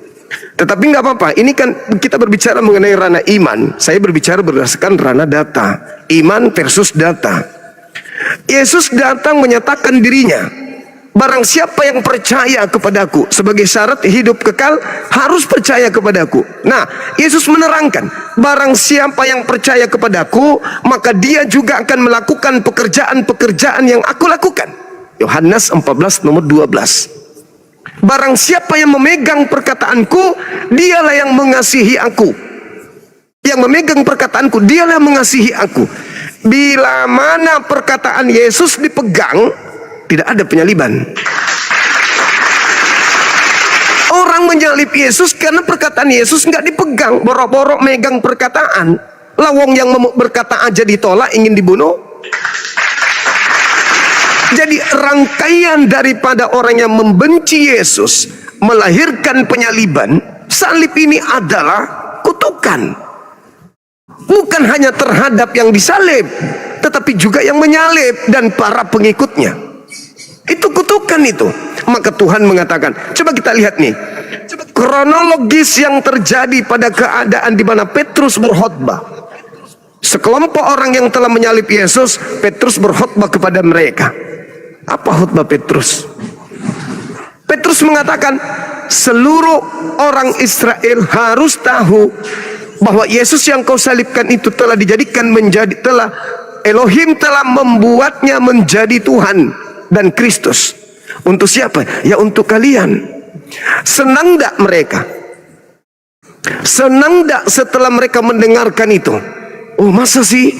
Tetapi nggak apa-apa, ini kan kita berbicara mengenai ranah iman. Saya berbicara berdasarkan ranah data. Iman versus data. Yesus datang menyatakan dirinya. Barang siapa yang percaya kepadaku, sebagai syarat hidup kekal harus percaya kepadaku. Nah, Yesus menerangkan, barang siapa yang percaya kepadaku, maka dia juga akan melakukan pekerjaan-pekerjaan yang aku lakukan. Yohanes 14 nomor 12. Barang siapa yang memegang perkataanku, dialah yang mengasihi aku. Yang memegang perkataanku, dialah yang mengasihi aku. Bila mana perkataan Yesus dipegang, tidak ada penyaliban. Orang menyalib Yesus karena perkataan Yesus nggak dipegang, borok-borok megang perkataan. Lawong yang berkata aja ditolak, ingin dibunuh. Jadi rangkaian daripada orang yang membenci Yesus melahirkan penyaliban. Salib ini adalah kutukan. Bukan hanya terhadap yang disalib, tetapi juga yang menyalib dan para pengikutnya. Itu kutukan itu. Maka Tuhan mengatakan, coba kita lihat nih, kronologis yang terjadi pada keadaan di mana Petrus berkhotbah. Sekelompok orang yang telah menyalib Yesus, Petrus berkhotbah kepada mereka. Apa khotbah Petrus? Petrus mengatakan, seluruh orang Israel harus tahu bahwa Yesus yang kau salibkan itu telah dijadikan menjadi, Elohim telah membuatnya menjadi Tuhan dan Kristus. Untuk siapa? Ya untuk kalian. Senang tak mereka? Senang tak setelah mereka mendengarkan itu? Oh, masa sih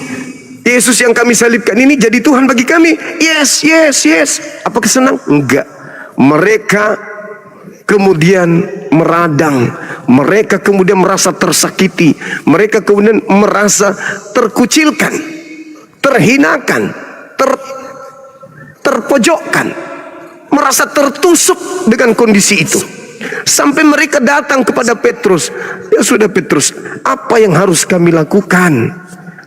Yesus yang kami salibkan ini jadi Tuhan bagi kami? Yes, yes, yes. Apakah senang? Enggak. Mereka kemudian meradang. Mereka kemudian merasa tersakiti. Mereka kemudian merasa terkucilkan, terhinakan, terpojokkan, merasa tertusuk dengan kondisi itu. Sampai mereka datang kepada Petrus. Ya sudah Petrus, apa yang harus kami lakukan?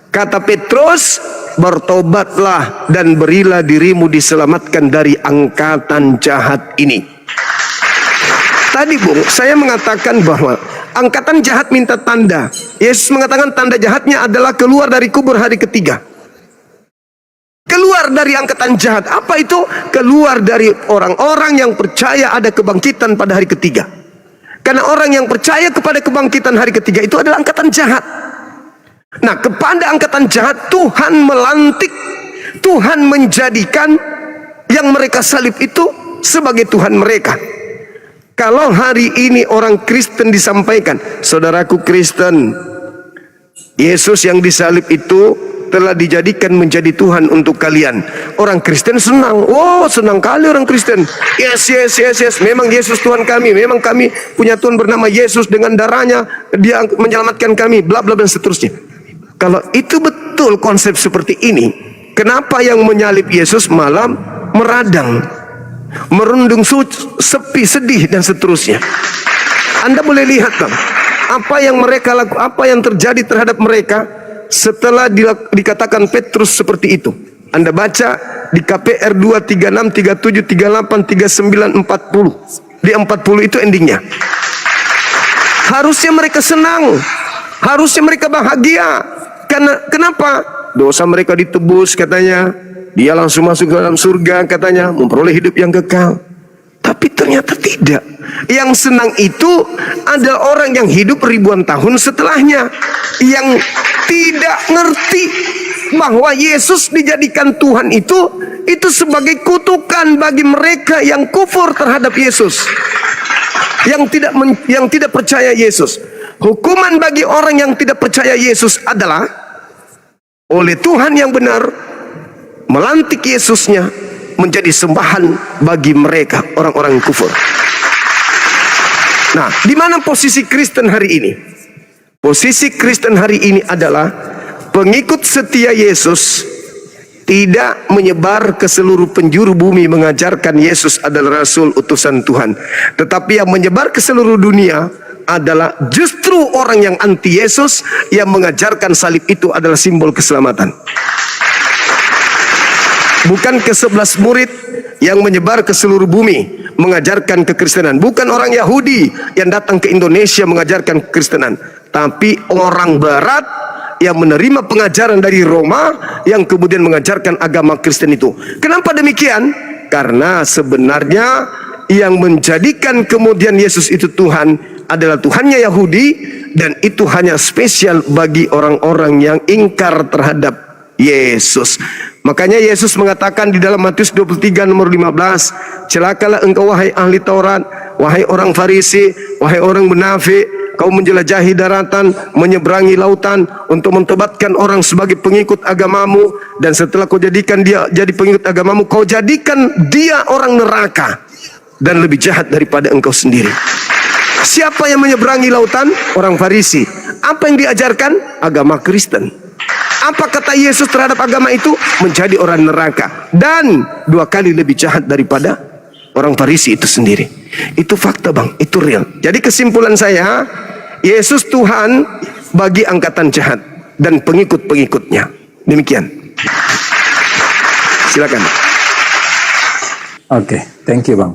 Kata Petrus, bertobatlah dan berilah dirimu diselamatkan dari angkatan jahat ini. Tadi Bung, saya mengatakan bahwa angkatan jahat minta tanda. Yesus mengatakan tanda jahatnya adalah keluar dari kubur hari ketiga. Keluar dari angkatan jahat. Apa itu? Keluar dari orang-orang yang percaya ada kebangkitan pada hari ketiga. Karena orang yang percaya kepada kebangkitan hari ketiga itu adalah angkatan jahat. Nah, kepada angkatan jahat Tuhan melantik, Tuhan menjadikan yang mereka salib itu sebagai Tuhan mereka. Kalau hari ini orang Kristen disampaikan, saudaraku Kristen, Yesus yang disalib itu telah dijadikan menjadi Tuhan untuk kalian. Orang Kristen senang. Oh, senang kali orang Kristen. Yes, yes, yes, yes. Memang Yesus Tuhan kami. Memang kami punya Tuhan bernama Yesus. Dengan darahnya dia menyelamatkan kami. Bla bla dan seterusnya. Kalau itu betul konsep seperti ini, kenapa yang menyalib Yesus malah meradang, merundung, sepi, sedih, dan seterusnya? Anda boleh lihat bang, apa yang mereka lakukan, apa yang terjadi terhadap mereka setelah dikatakan Petrus seperti itu. Anda baca di KPR 2, 36, 37, 38, 39, 40. Di 40 itu endingnya. Harusnya mereka senang, harusnya mereka bahagia. Karena kenapa? Dosa mereka ditebus katanya. Dia langsung masuk ke dalam surga katanya, memperoleh hidup yang kekal. Tapi ternyata tidak. Yang senang itu ada orang yang hidup ribuan tahun setelahnya, yang tidak ngerti bahwa Yesus dijadikan Tuhan itu sebagai kutukan bagi mereka yang kufur terhadap Yesus, yang tidak percaya Yesus. Hukuman bagi orang yang tidak percaya Yesus adalah oleh Tuhan yang benar melantik Yesusnya menjadi sembahan bagi mereka orang-orang kufur. Nah, di mana posisi Kristen hari ini? Posisi Kristen hari ini adalah pengikut setia Yesus tidak menyebar ke seluruh penjuru bumi mengajarkan Yesus adalah Rasul utusan Tuhan, tetapi yang menyebar ke seluruh dunia adalah justru orang yang anti Yesus, yang mengajarkan salib itu adalah simbol keselamatan. Bukan ke-11 murid yang menyebar ke seluruh bumi mengajarkan kekristenan. Bukan orang Yahudi yang datang ke Indonesia mengajarkan kekristenan, tapi orang Barat yang menerima pengajaran dari Roma yang kemudian mengajarkan agama Kristen itu. Kenapa demikian? Karena sebenarnya yang menjadikan kemudian Yesus itu Tuhan adalah Tuhannya Yahudi, dan itu hanya spesial bagi orang-orang yang ingkar terhadap Yesus. Makanya Yesus mengatakan di dalam Matius 23 nomor 15, celakalah engkau wahai ahli Taurat, wahai orang Farisi, wahai orang munafik, kau menjelajahi daratan, menyeberangi lautan untuk mentobatkan orang sebagai pengikut agamamu, dan setelah kau jadikan dia jadi pengikut agamamu, kau jadikan dia orang neraka dan lebih jahat daripada engkau sendiri. Siapa yang menyeberangi lautan? Orang Farisi. Apa yang diajarkan? Agama Kristen. Apa kata Yesus terhadap agama itu? Menjadi orang neraka dan 2 kali lebih jahat daripada orang Farisi itu sendiri. Itu fakta bang, itu real. Jadi kesimpulan saya, Yesus Tuhan bagi angkatan jahat dan pengikut-pengikutnya. Demikian. Silakan. Oke, thank you bang.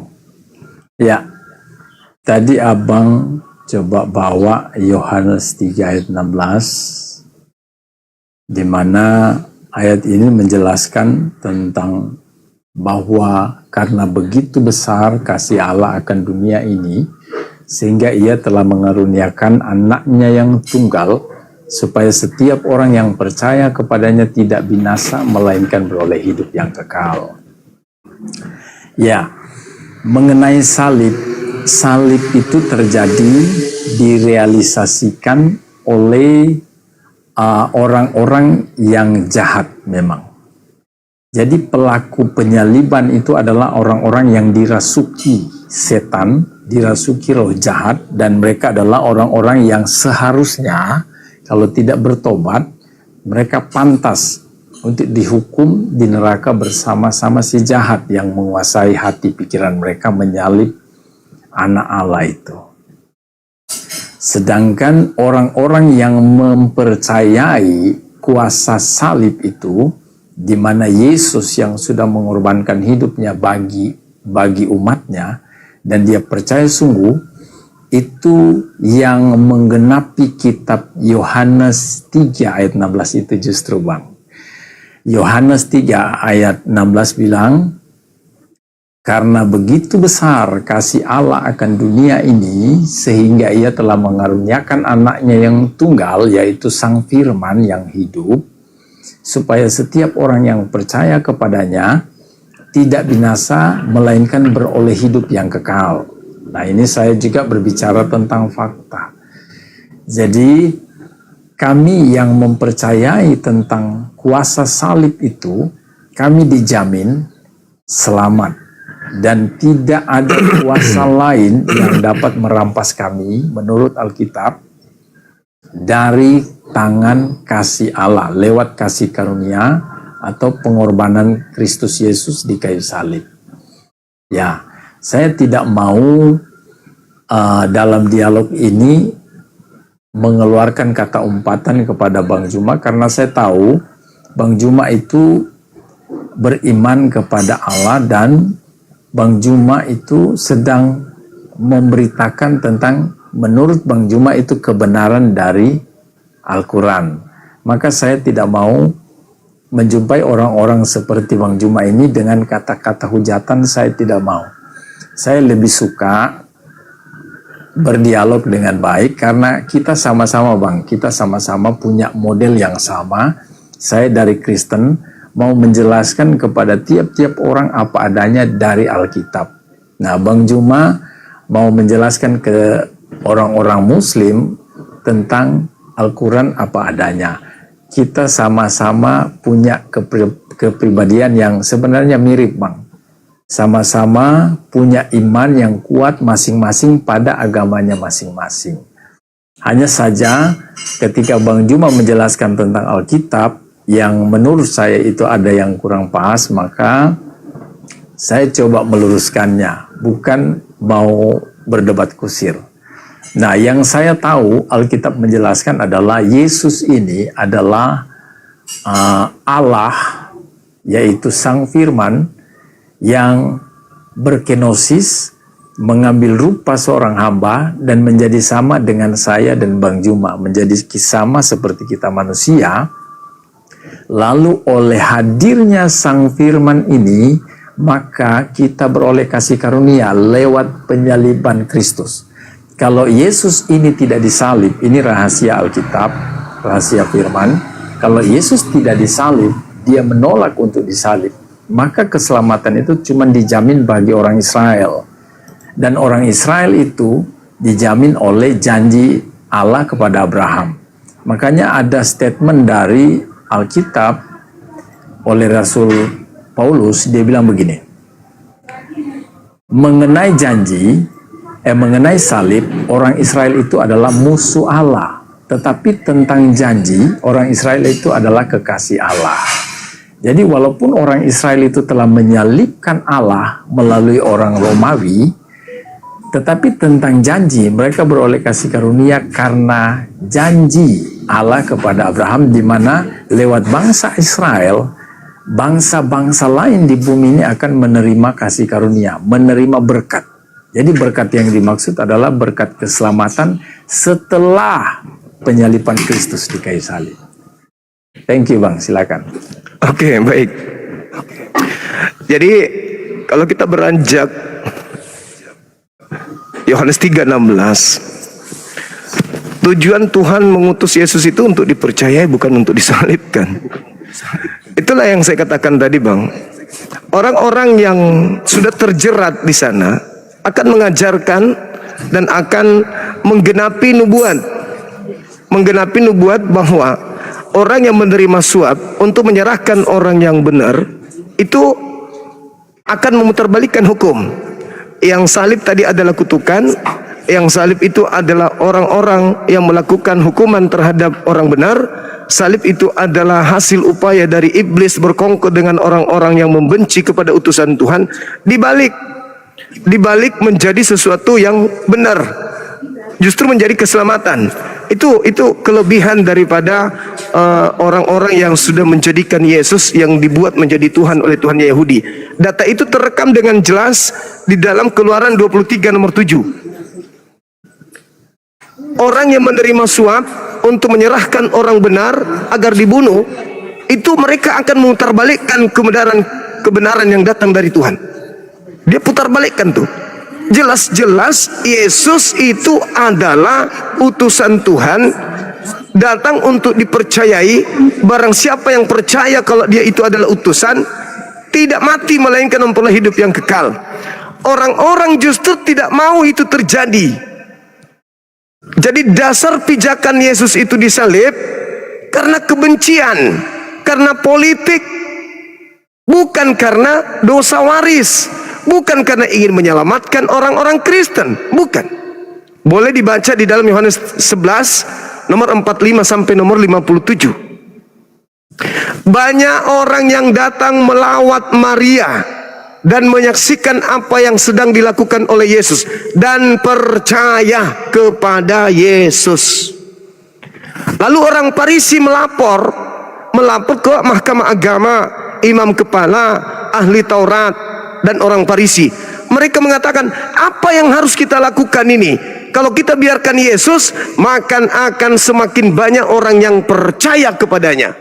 Ya, tadi abang coba bawa Yohanes 3 ayat 16, di mana ayat ini menjelaskan tentang bahwa karena begitu besar kasih Allah akan dunia ini, sehingga ia telah mengaruniakan anaknya yang tunggal, supaya setiap orang yang percaya kepadanya tidak binasa, melainkan beroleh hidup yang kekal. Ya, mengenai salib, salib itu terjadi, direalisasikan oleh orang-orang yang jahat memang. Jadi pelaku penyaliban itu adalah orang-orang yang dirasuki setan, dirasuki roh jahat, dan mereka adalah orang-orang yang seharusnya kalau tidak bertobat, mereka pantas untuk dihukum di neraka bersama-sama si jahat yang menguasai hati pikiran mereka, menyalib anak Allah itu. Sedangkan orang-orang yang mempercayai kuasa salib itu, di mana Yesus yang sudah mengorbankan hidupnya bagi umatnya, dan dia percaya sungguh, itu yang menggenapi kitab Yohanes 3 ayat 16 itu justru bang. Yohanes 3 ayat 16 bilang, karena begitu besar kasih Allah akan dunia ini, sehingga ia telah mengaruniakan anaknya yang tunggal, yaitu Sang Firman yang hidup, supaya setiap orang yang percaya kepadanya tidak binasa, melainkan beroleh hidup yang kekal. Nah, ini saya juga berbicara tentang fakta. Jadi, kami yang mempercayai tentang kuasa salib itu, kami dijamin selamat. Dan tidak ada kuasa lain yang dapat merampas kami menurut Alkitab dari tangan kasih Allah lewat kasih karunia atau pengorbanan Kristus Yesus di kayu salib. Ya, saya tidak mau dalam dialog ini mengeluarkan kata umpatan kepada Bang Juma, karena saya tahu Bang Juma itu beriman kepada Allah dan Bang Juma itu sedang memberitakan tentang menurut Bang Juma itu kebenaran dari Al-Quran. Maka saya tidak mau menjumpai orang-orang seperti Bang Juma ini dengan kata-kata hujatan. Saya tidak mau. Saya lebih suka berdialog dengan baik karena kita sama-sama Bang, kita sama-sama punya model yang sama. Saya dari Kristen mau menjelaskan kepada tiap-tiap orang apa adanya dari Alkitab. Nah, Bang Juma mau menjelaskan ke orang-orang Muslim tentang Al-Quran apa adanya. Kita sama-sama punya kepribadian yang sebenarnya mirip, Bang. Sama-sama punya iman yang kuat masing-masing pada agamanya masing-masing. Hanya saja ketika Bang Juma menjelaskan tentang Alkitab, yang menurut saya itu ada yang kurang pas, maka saya coba meluruskannya, bukan mau berdebat kusir. Nah, yang saya tahu Alkitab menjelaskan adalah Yesus ini adalah Allah, yaitu Sang Firman yang berkenosis, mengambil rupa seorang hamba dan menjadi sama dengan saya dan Bang Juma, menjadi sama seperti kita manusia. Lalu oleh hadirnya Sang Firman ini, maka kita beroleh kasih karunia lewat penyaliban Kristus. Kalau Yesus ini tidak disalib, ini rahasia Alkitab, rahasia Firman. Kalau Yesus tidak disalib, dia menolak untuk disalib, maka keselamatan itu cuma dijamin bagi orang Israel. Dan orang Israel itu dijamin oleh janji Allah kepada Abraham. Makanya ada statement dari Alkitab oleh Rasul Paulus, dia bilang begini, mengenai janji, mengenai salib, orang Israel itu adalah musuh Allah. Tetapi tentang janji, orang Israel itu adalah kekasih Allah. Jadi walaupun orang Israel itu telah menyalibkan Allah melalui orang Romawi, tetapi tentang janji, mereka beroleh kasih karunia karena janji Allah kepada Abraham, di mana lewat bangsa Israel, bangsa-bangsa lain di bumi ini akan menerima kasih karunia, menerima berkat. Jadi berkat yang dimaksud adalah berkat keselamatan setelah penyaliban Kristus di kayu salib. Thank you Bang, silakan. Oke, baik. Jadi kalau kita beranjak Yohanes 3:16, tujuan Tuhan mengutus Yesus itu untuk dipercayai, bukan untuk disalibkan. Itulah yang saya katakan tadi Bang. Orang-orang yang sudah terjerat di sana akan mengajarkan dan akan menggenapi nubuat. Menggenapi nubuat bahwa orang yang menerima suap untuk menyerahkan orang yang benar itu akan memutarbalikkan hukum. Yang salib tadi adalah kutukan, yang salib itu adalah orang-orang yang melakukan hukuman terhadap orang benar. Salib itu adalah hasil upaya dari iblis berkongkol dengan orang-orang yang membenci kepada utusan Tuhan. Dibalik menjadi sesuatu yang benar, justru menjadi keselamatan. Itu kelebihan daripada orang-orang yang sudah menjadikan Yesus yang dibuat menjadi Tuhan oleh Tuhan Yahudi. Data itu terekam dengan jelas di dalam Keluaran 23 nomor 7. Orang yang menerima suap untuk menyerahkan orang benar agar dibunuh, itu mereka akan memutarbalikkan kebenaran yang datang dari Tuhan. Dia putarbalikkan tuh. Jelas-jelas Yesus itu adalah utusan Tuhan, datang untuk dipercayai. Barang siapa yang percaya kalau dia itu adalah utusan, tidak mati melainkan memperoleh hidup yang kekal. Orang-orang justru tidak mau itu terjadi. Jadi dasar pijakan Yesus itu disalib karena kebencian, karena politik, bukan karena dosa waris, bukan karena ingin menyelamatkan orang-orang Kristen, bukan. Boleh dibaca di dalam Yohanes 11 nomor 45 sampai nomor 57. Banyak orang yang datang melawat Maria dan menyaksikan apa yang sedang dilakukan oleh Yesus dan percaya kepada Yesus. Lalu orang Farisi melapor ke Mahkamah Agama, imam kepala, ahli Taurat, dan orang Farisi. Mereka mengatakan, apa yang harus kita lakukan ini? Kalau kita biarkan Yesus, maka akan semakin banyak orang yang percaya kepadanya.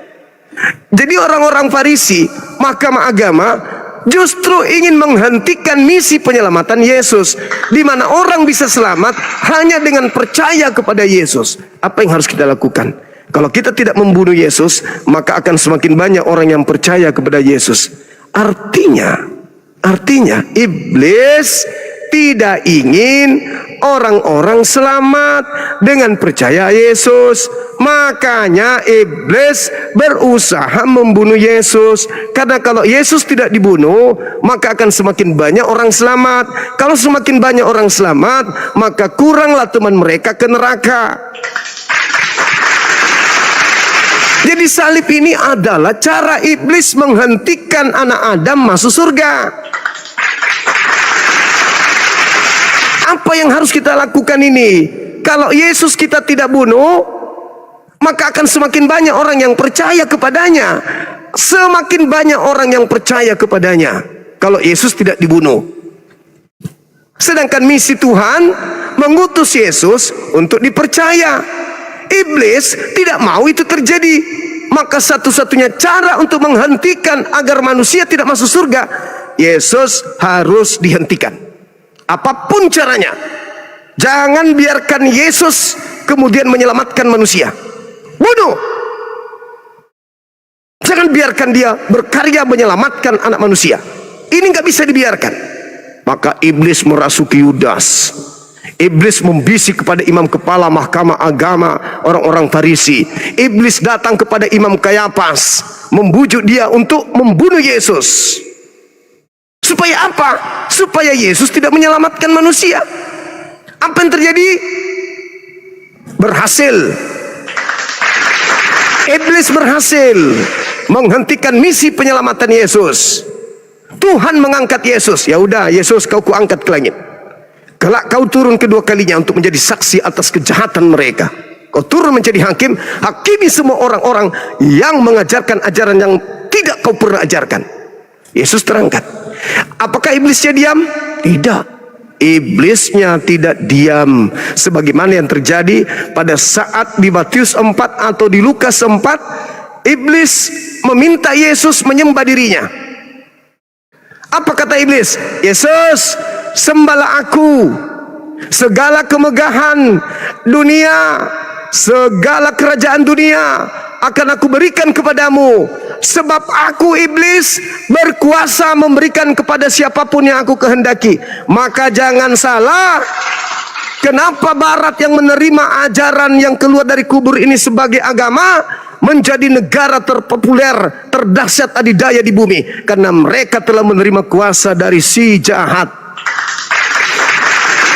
Jadi orang-orang Farisi, Mahkamah Agama, justru ingin menghentikan misi penyelamatan Yesus, di mana orang bisa selamat hanya dengan percaya kepada Yesus. Apa yang harus kita lakukan? Kalau kita tidak membunuh Yesus, maka akan semakin banyak orang yang percaya kepada Yesus. Artinya iblis tidak ingin orang-orang selamat dengan percaya Yesus. Makanya iblis berusaha membunuh Yesus. Karena kalau Yesus tidak dibunuh, maka akan semakin banyak orang selamat. Kalau semakin banyak orang selamat, maka kuranglah teman mereka ke neraka. Jadi salib ini adalah cara iblis menghentikan anak Adam masuk surga. Apa yang harus kita lakukan ini? Kalau Yesus kita tidak bunuh, maka akan semakin banyak orang yang percaya kepadanya. Semakin banyak orang yang percaya kepadanya kalau Yesus tidak dibunuh. Sedangkan misi Tuhan mengutus Yesus untuk dipercaya. Iblis tidak mau itu terjadi. Maka satu-satunya cara untuk menghentikan agar manusia tidak masuk surga, Yesus harus dihentikan. Apapun caranya, jangan biarkan Yesus kemudian menyelamatkan manusia. Bunuh. Jangan biarkan dia berkarya menyelamatkan anak manusia. Ini nggak bisa dibiarkan. Maka iblis merasuki Yudas. Iblis membisik kepada imam kepala Mahkamah Agama, orang-orang Farisi. Iblis datang kepada Imam Kayafas, membujuk dia untuk membunuh Yesus. Supaya apa? Supaya Yesus tidak menyelamatkan manusia. Apa yang terjadi? Berhasil. Iblis berhasil menghentikan misi penyelamatan Yesus. Tuhan mengangkat Yesus. Ya udah, Yesus, kau kuangkat ke langit. Kelak kau turun kedua kalinya untuk menjadi saksi atas kejahatan mereka. Kau turun menjadi hakim, hakimi semua orang-orang yang mengajarkan ajaran yang tidak kau pernah ajarkan. Yesus terangkat. Apakah iblisnya diam? Tidak. Iblisnya tidak diam. Sebagaimana yang terjadi pada saat di Matius 4 atau di Lukas 4, iblis meminta Yesus menyembah dirinya. Apa kata iblis? Yesus, sembahlah aku. Segala kemegahan dunia, segala kerajaan dunia akan aku berikan kepadamu. Sebab aku iblis berkuasa memberikan kepada siapapun yang aku kehendaki. Maka jangan salah. Kenapa Barat yang menerima ajaran yang keluar dari kubur ini sebagai agama menjadi negara terpopuler, terdahsyat adidaya di bumi? Karena mereka telah menerima kuasa dari si jahat.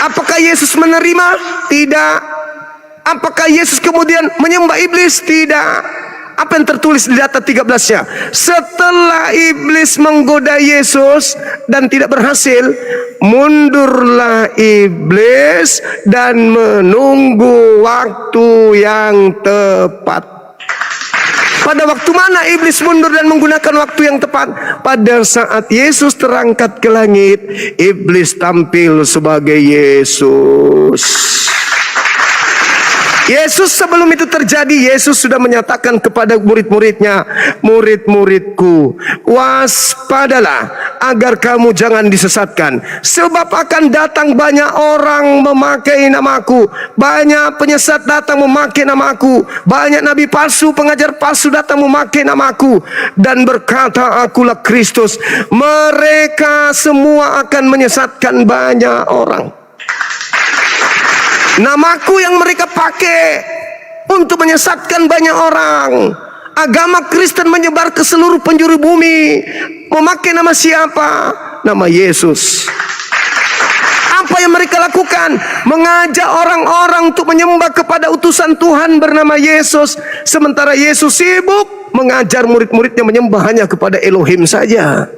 Apakah Yesus menerima? Tidak. Apakah Yesus kemudian menyembah iblis? Tidak. Apa yang tertulis di data 13-nya? Setelah iblis menggoda Yesus dan tidak berhasil, mundurlah iblis dan menunggu waktu yang tepat. Pada waktu mana iblis mundur dan menggunakan waktu yang tepat? Pada saat Yesus terangkat ke langit, iblis tampil sebagai Yesus. Yesus sebelum itu terjadi, Yesus sudah menyatakan kepada murid-muridnya, murid-muridku, waspadalah agar kamu jangan disesatkan. Sebab akan datang banyak orang memakai namaku. Banyak penyesat datang memakai namaku. Banyak nabi palsu, pengajar palsu datang memakai namaku. Dan berkata, akulah Kristus. Mereka semua akan menyesatkan banyak orang. Namaku yang mereka pakai untuk menyesatkan banyak orang. Agama Kristen menyebar ke seluruh penjuru bumi. Memakai nama siapa? Nama Yesus. Apa yang mereka lakukan? Mengajak orang-orang untuk menyembah kepada utusan Tuhan bernama Yesus, sementara Yesus sibuk mengajar murid-muridnya menyembah hanya kepada Elohim saja.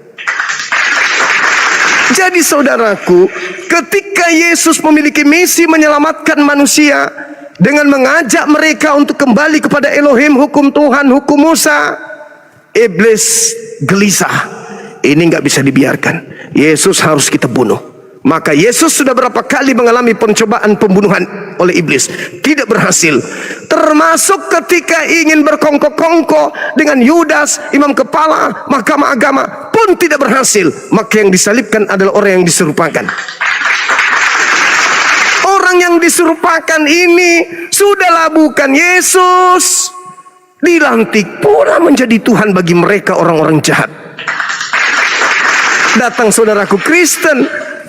Jadi saudaraku, ketika Yesus memiliki misi menyelamatkan manusia dengan mengajak mereka untuk kembali kepada Elohim, hukum Tuhan, hukum Musa, iblis gelisah. Ini nggak bisa dibiarkan. Yesus harus kita bunuh. Maka Yesus sudah berapa kali mengalami pencobaan pembunuhan oleh iblis, tidak berhasil. Termasuk ketika ingin berkongkok-kongkok dengan Yudas, imam kepala mahkamah agama, pun tidak berhasil. Maka yang disalibkan adalah orang yang diserupakan. Orang yang diserupakan ini sudahlah bukan Yesus, dilantik pula menjadi Tuhan bagi mereka orang-orang jahat. Datang saudaraku Kristen,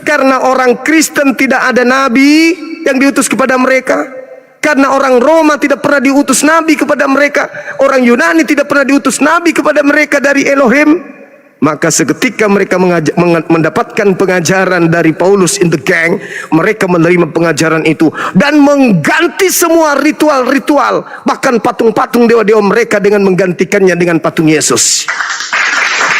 karena orang Kristen tidak ada nabi yang diutus kepada mereka, karena orang Roma tidak pernah diutus nabi kepada mereka, orang Yunani tidak pernah diutus nabi kepada mereka dari Elohim, maka seketika mereka mendapatkan pengajaran dari Paulus in the gang, mereka menerima pengajaran itu dan mengganti semua ritual-ritual, bahkan patung-patung dewa-dewa mereka dengan menggantikannya dengan patung Yesus.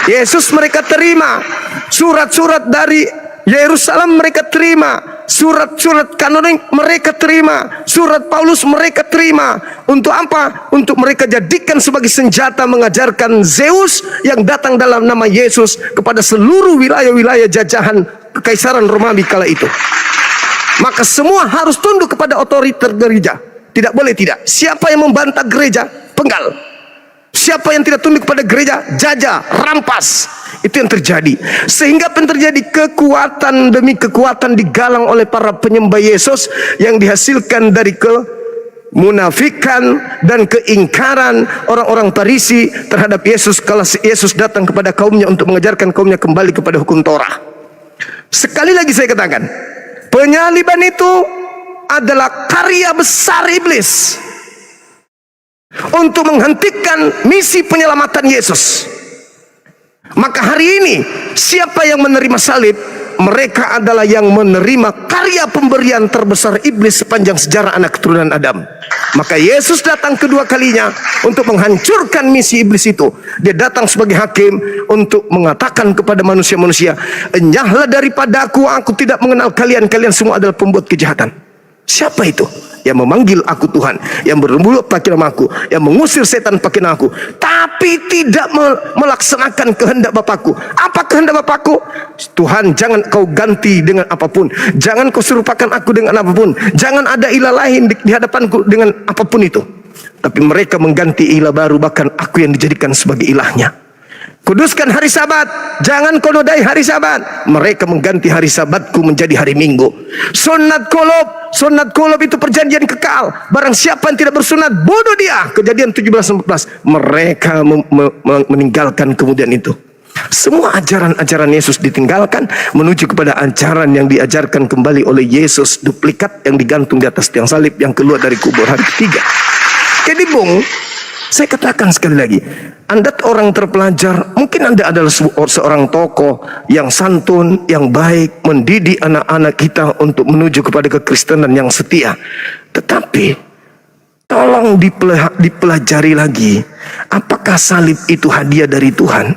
Yesus mereka terima, surat-surat dari Yerusalem mereka terima, surat-surat kanonik mereka terima, surat Paulus mereka terima. Untuk apa? Untuk mereka jadikan sebagai senjata mengajarkan Zeus yang datang dalam nama Yesus kepada seluruh wilayah-wilayah jajahan Kekaisaran Romawi kala itu. Maka semua harus tunduk kepada otoriter gereja. Tidak boleh tidak. Siapa yang membantah gereja, penggal. Siapa yang tidak tunduk kepada gereja, jajah, rampas. Itu yang terjadi. Sehingga terjadi kekuatan demi kekuatan digalang oleh para penyembah Yesus yang dihasilkan dari kemunafikan dan keingkaran orang-orang Farisi terhadap Yesus kala Yesus datang kepada kaumnya untuk mengajarkan kaumnya kembali kepada hukum Torah. Sekali lagi saya katakan, penyaliban itu adalah karya besar iblis untuk menghentikan misi penyelamatan Yesus. Maka hari ini siapa yang menerima salib, mereka adalah yang menerima karya pemberian terbesar iblis sepanjang sejarah anak keturunan Adam. Maka Yesus datang kedua kalinya untuk menghancurkan misi iblis itu. Dia datang sebagai hakim untuk mengatakan kepada manusia-manusia, enyahlah daripadaku, aku tidak mengenal kalian, kalian semua adalah pembuat kejahatan. Siapa itu? Yang memanggil aku Tuhan, yang bermulut pakai namaku, yang mengusir setan pakai namaku, tapi tidak melaksanakan kehendak Bapakku. Apa kehendak Bapakku? Tuhan, jangan kau ganti dengan apapun, jangan kau serupakan aku dengan apapun, jangan ada ilah lain di hadapanku dengan apapun itu. Tapi mereka mengganti ilah baru, bahkan aku yang dijadikan sebagai ilahnya. Kuduskan hari Sabat, jangan kau nodai hari Sabat. Mereka mengganti hari Sabatku menjadi hari Minggu. Sunat kolob itu perjanjian kekal. Barang siapa yang tidak bersunat, bunuh dia. Kejadian 17:14. Mereka meninggalkan kemudian itu. Semua ajaran-ajaran Yesus ditinggalkan menuju kepada ajaran yang diajarkan kembali oleh Yesus, duplikat yang digantung di atas tiang salib yang keluar dari kubur hari ketiga. Jadi Bung, saya katakan sekali lagi, Anda orang terpelajar, mungkin Anda adalah seorang tokoh yang santun, yang baik, mendidik anak-anak kita untuk menuju kepada kekristenan yang setia. Tetapi tolong dipelajari lagi, apakah salib itu hadiah dari Tuhan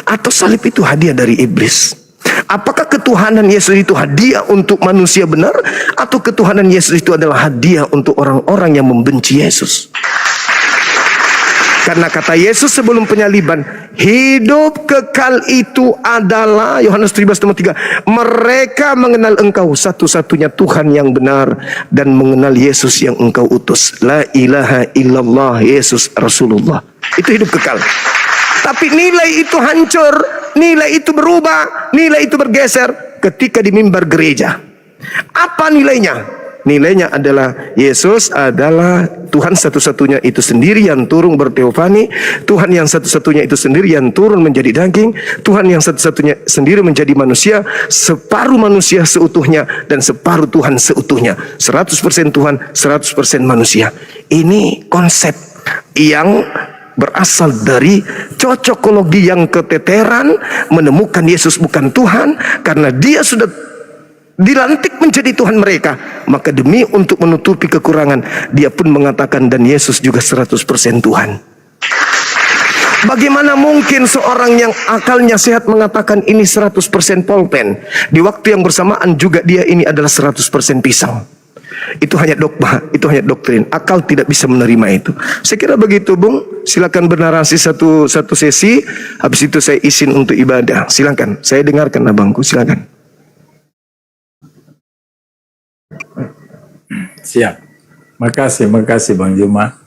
atau salib itu hadiah dari iblis? Apakah ketuhanan Yesus itu hadiah untuk manusia benar atau ketuhanan Yesus itu adalah hadiah untuk orang-orang yang membenci Yesus? Karena kata Yesus sebelum penyaliban, hidup kekal itu adalah, Yohanes 13:3, mereka mengenal engkau satu-satunya Tuhan yang benar dan mengenal Yesus yang engkau utus. La ilaha illallah, Yesus Rasulullah. Itu hidup kekal. Tapi nilai itu hancur, nilai itu berubah, nilai itu bergeser ketika di mimbar gereja. Apa nilainya? Nilainya adalah Yesus adalah Tuhan satu-satunya itu sendiri yang turun berteofani, Tuhan yang satu-satunya itu sendiri yang turun menjadi daging, Tuhan yang satu-satunya sendiri menjadi manusia, separuh manusia seutuhnya dan separuh Tuhan seutuhnya, 100% Tuhan, 100% manusia. Ini konsep yang berasal dari cocokologi yang keteteran, menemukan Yesus bukan Tuhan karena dia sudah dilantik menjadi Tuhan mereka, maka demi untuk menutupi kekurangan, dia pun mengatakan dan Yesus juga 100% Tuhan. Bagaimana mungkin seorang yang akalnya sehat mengatakan ini 100% pulpen, di waktu yang bersamaan juga dia ini adalah 100% pisang? Itu hanya dogma, itu hanya doktrin. Akal tidak bisa menerima itu. Saya kira begitu, Bung. Silakan bernarasi satu sesi, habis itu saya izin untuk ibadah. Silakan, saya dengarkan abangku, silakan. Siap. Makasih Bang Juma.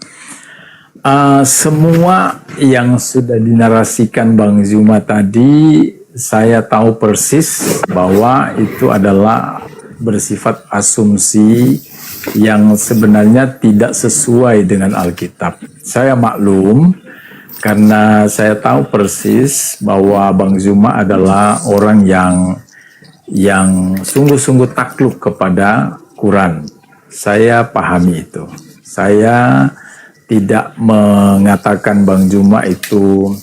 Semua yang sudah dinarasikan Bang Juma tadi, saya tahu persis bahwa itu adalah bersifat asumsi yang sebenarnya tidak sesuai dengan Alkitab. Saya maklum karena saya tahu persis bahwa Bang Juma adalah orang yang sungguh-sungguh takluk kepada Quran. Saya pahami itu. Saya tidak mengatakan Bang Juma itu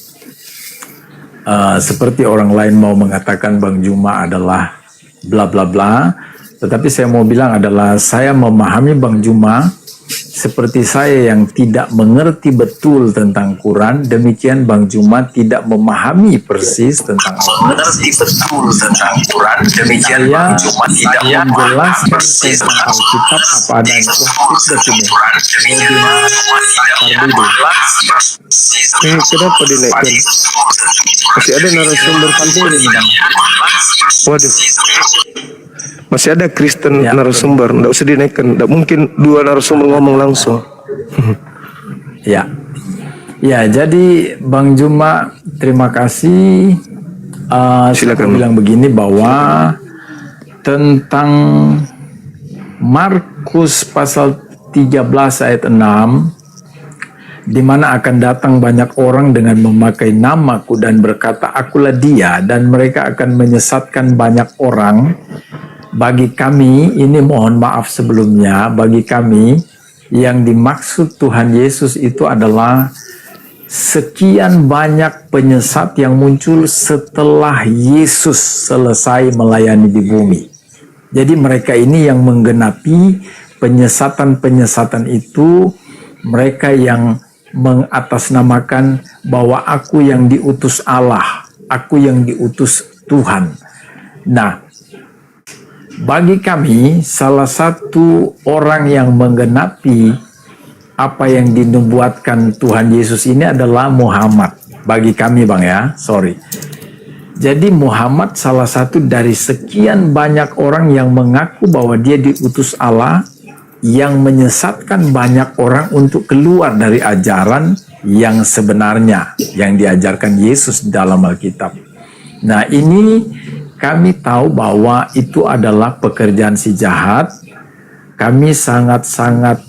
seperti orang lain mau mengatakan Bang Juma adalah bla bla bla. Tetapi saya mau bilang adalah saya memahami Bang Juma seperti saya yang tidak mengerti betul tentang Quran, demikian Bang Juma tidak memahami persis tentang mengerti betul tentang Quran, demikian Bang Juma tidak menjelaskan tentang Alkitab apa adanya. Kenapa dinaikkan? Masih ada narasumber penting ini, Bang. Waduh. Masih ada Kristen narasumber, tidak usah dinaikkan. Tidak mungkin dua narasumber ngomong langsung. Ya, jadi Bang Juma, terima kasih. Silakan. Saya bilang begini bahwa tentang Markus pasal 13 ayat 6, di mana akan datang banyak orang dengan memakai namaku dan berkata, akulah dia, dan mereka akan menyesatkan banyak orang. Bagi kami, ini mohon maaf sebelumnya, bagi kami yang dimaksud Tuhan Yesus itu adalah sekian banyak penyesat yang muncul setelah Yesus selesai melayani di bumi. Jadi mereka ini yang menggenapi penyesatan-penyesatan itu, mereka yang mengatasnamakan bahwa aku yang diutus Allah, aku yang diutus Tuhan. Nah, bagi kami, salah satu orang yang menggenapi apa yang dinubuatkan Tuhan Yesus ini adalah Muhammad. Bagi kami, Bang ya, sorry. Jadi Muhammad salah satu dari sekian banyak orang yang mengaku bahwa dia diutus Allah, yang menyesatkan banyak orang untuk keluar dari ajaran yang sebenarnya, yang diajarkan Yesus dalam Alkitab. Nah, ini kami tahu bahwa itu adalah pekerjaan si jahat. Kami sangat-sangat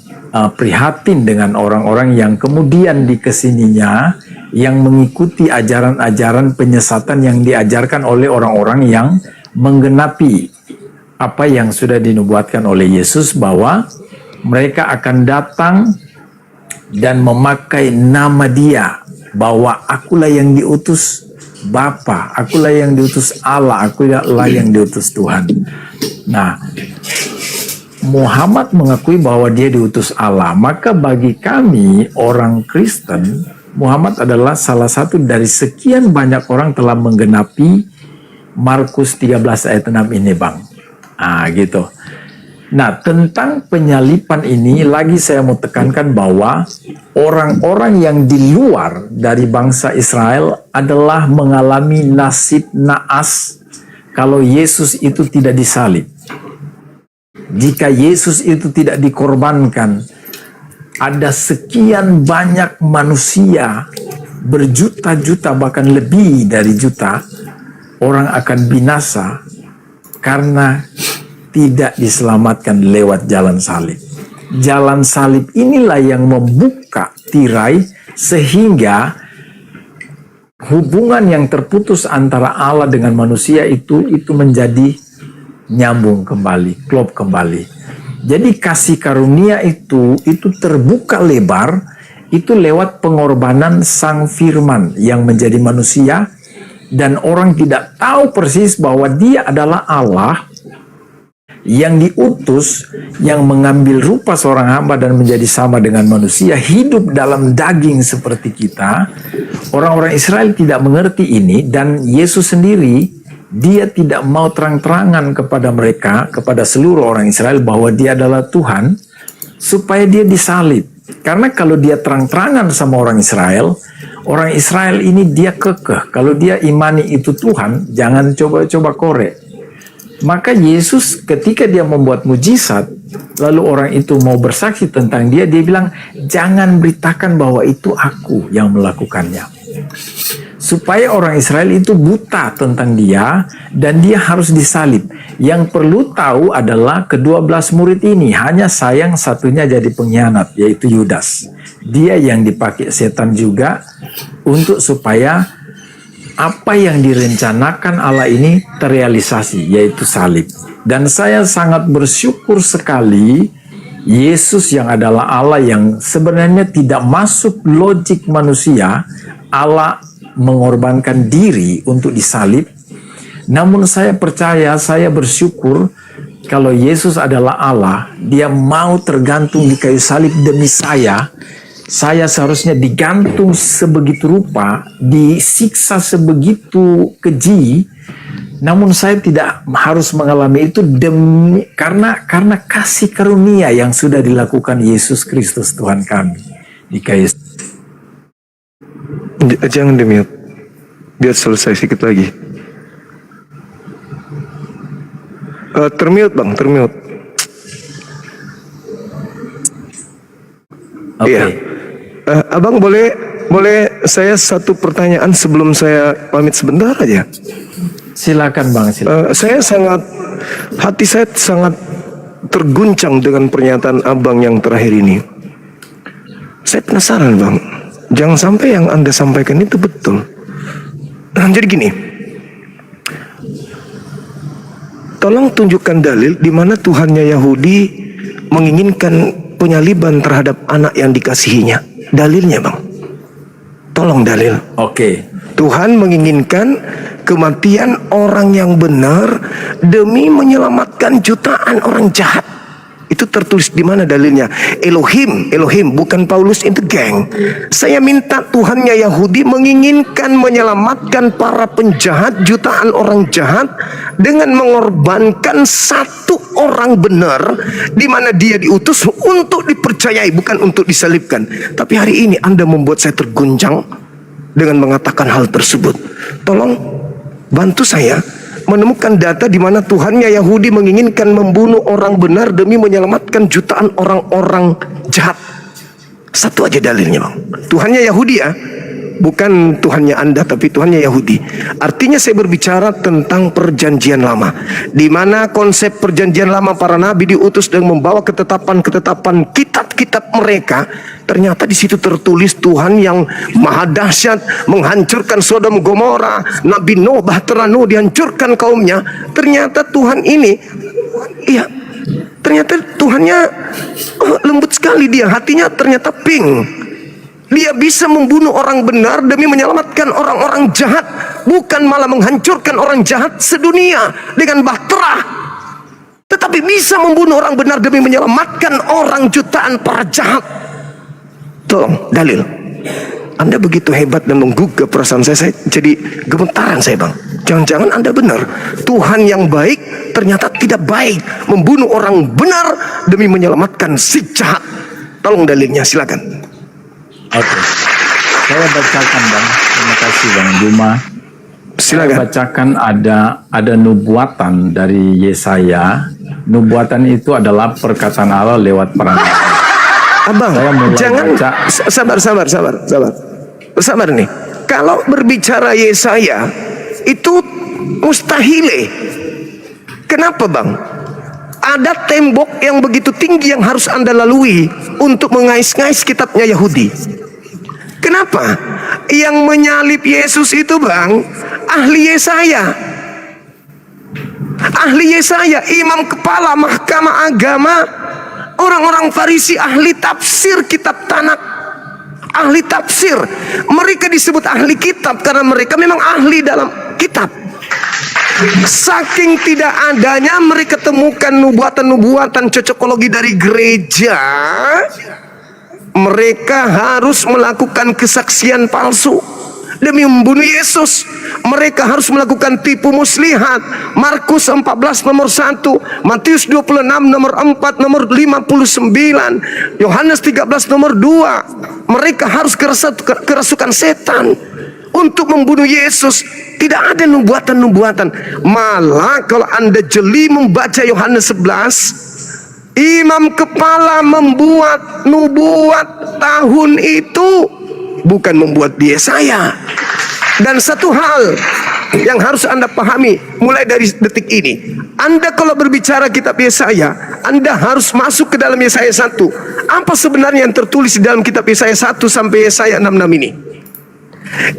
prihatin dengan orang-orang yang kemudian dikesininya yang mengikuti ajaran-ajaran penyesatan yang diajarkan oleh orang-orang yang menggenapi apa yang sudah dinubuatkan oleh Yesus, bahwa mereka akan datang dan memakai nama dia, bahwa akulah yang diutus Bapa, akulah yang diutus Allah, akulah yang diutus Tuhan. Nah, Muhammad mengakui bahwa dia diutus Allah. Maka bagi kami orang Kristen, Muhammad adalah salah satu dari sekian banyak orang telah menggenapi Markus 13 ayat 6 ini, Bang. Gitu. Nah, tentang penyalipan ini lagi saya mau tekankan bahwa orang-orang yang di luar dari bangsa Israel adalah mengalami nasib naas kalau Yesus itu tidak disalib. Jika Yesus itu tidak dikorbankan, ada sekian banyak manusia, berjuta-juta bahkan lebih dari juta, orang akan binasa karena tidak diselamatkan lewat jalan salib. Jalan salib inilah yang membuka tirai sehingga hubungan yang terputus antara Allah dengan manusia itu menjadi nyambung kembali, klop kembali. Jadi kasih karunia itu terbuka lebar itu lewat pengorbanan Sang Firman yang menjadi manusia, dan orang tidak tahu persis bahwa dia adalah Allah yang diutus, yang mengambil rupa seorang hamba dan menjadi sama dengan manusia, hidup dalam daging seperti kita. Orang-orang Israel tidak mengerti ini, dan Yesus sendiri, dia tidak mau terang-terangan kepada mereka, kepada seluruh orang Israel, bahwa dia adalah Tuhan, supaya dia disalib. Karena kalau dia terang-terangan sama orang Israel ini dia kekeh. Kalau dia imani itu Tuhan, jangan coba-coba korek. Maka Yesus ketika dia membuat mujizat, lalu orang itu mau bersaksi tentang dia, dia bilang, jangan beritakan bahwa itu aku yang melakukannya. Supaya orang Israel itu buta tentang dia, dan dia harus disalib. Yang perlu tahu adalah ke-12 murid ini, hanya sayang satunya jadi pengkhianat, yaitu Yudas. Dia yang dipakai setan juga, untuk supaya apa yang direncanakan Allah ini terrealisasi, yaitu salib. Dan saya sangat bersyukur sekali, Yesus yang adalah Allah yang sebenarnya tidak masuk logik manusia, Allah mengorbankan diri untuk disalib. Namun saya percaya, saya bersyukur kalau Yesus adalah Allah, dia mau tergantung di kayu salib demi saya. Saya seharusnya digantung sebegitu rupa, disiksa sebegitu keji, namun saya tidak harus mengalami itu demi karena kasih karunia yang sudah dilakukan Yesus Kristus Tuhan kami di kayu. Jangan di-mute. Biar selesai sedikit lagi. Termute bang, termute. Oke. Iya. Abang boleh saya satu pertanyaan sebelum saya pamit sebentar aja. Silakan bang, silakan. Hati saya sangat terguncang dengan pernyataan abang yang terakhir ini. Saya penasaran bang, jangan sampai yang Anda sampaikan itu betul. Jadi gini, tolong tunjukkan dalil di mana Tuhannya Yahudi menginginkan penyaliban terhadap anak yang dikasihinya. Dalilnya bang, tolong dalil. Oke. Tuhan menginginkan kematian orang yang benar demi menyelamatkan jutaan orang jahat. Itu tertulis di mana dalilnya? Elohim, bukan Paulus itu geng. Saya minta Tuhannya Yahudi menginginkan menyelamatkan para penjahat, jutaan orang jahat, dengan mengorbankan satu orang benar, di mana dia diutus untuk dipercayai, bukan untuk disalibkan. Tapi hari ini Anda membuat saya terguncang dengan mengatakan hal tersebut. Tolong bantu saya menemukan data di mana Tuhannya Yahudi menginginkan membunuh orang benar demi menyelamatkan jutaan orang-orang jahat. Satu aja dalilnya bang. Tuhannya Yahudi ya, bukan Tuhannya Anda, tapi Tuhannya Yahudi. Artinya saya berbicara tentang perjanjian lama, di mana konsep perjanjian lama para nabi diutus dan membawa ketetapan-ketetapan kitab-kitab mereka. Ternyata di situ tertulis Tuhan yang maha dahsyat menghancurkan Sodom Gomora, Nabi Nuh, Bahtera Nuh dihancurkan kaumnya. Ternyata Tuhan ini, iya, ternyata Tuhannya lembut sekali dia, hatinya ternyata pink. Dia bisa membunuh orang benar demi menyelamatkan orang-orang jahat, bukan malah menghancurkan orang jahat sedunia dengan bahtera, tetapi bisa membunuh orang benar demi menyelamatkan orang jutaan para jahat. Tolong dalil. Anda begitu hebat dan menggugah perasaan saya jadi gemetaran saya bang. Jangan-jangan Anda benar, Tuhan yang baik ternyata tidak baik, membunuh orang benar demi menyelamatkan si jahat. Tolong dalilnya, silakan. Oke. Saya bacakan bang. Terima kasih bang Juma. Silakan. Saya bacakan ada nubuatan dari Yesaya. Nubuatan itu adalah perkataan Allah lewat para nabi. Abang, jangan sabar nih. Kalau berbicara Yesaya itu mustahile. Kenapa bang? Ada tembok yang begitu tinggi yang harus Anda lalui untuk mengais-ngais kitabnya Yahudi. Kenapa? Yang menyalib Yesus itu bang, ahli Yesaya. Ahli Yesaya, imam kepala mahkamah agama, orang-orang Farisi, ahli tafsir kitab Tanakh, ahli tafsir. Mereka disebut ahli kitab karena mereka memang ahli dalam kitab. Saking tidak adanya mereka temukan nubuatan-nubuatan cocokologi dari gereja, mereka harus melakukan kesaksian palsu demi membunuh Yesus. Mereka harus melakukan tipu muslihat. Markus 14 nomor 1, Matius 26 nomor 4, nomor 59, Yohanes 13 nomor 2. Mereka harus kerasukan setan untuk membunuh Yesus. Tidak ada nubuatan-nubuatan. Malah kalau Anda jeli membaca Yohanes 11, imam kepala membuat nubuat tahun itu, bukan membuat Yesaya. Dan satu hal yang harus Anda pahami mulai dari detik ini, Anda kalau berbicara kitab Yesaya, Anda harus masuk ke dalam Yesaya 1. Apa sebenarnya yang tertulis di dalam kitab Yesaya 1 sampai Yesaya 66 ini?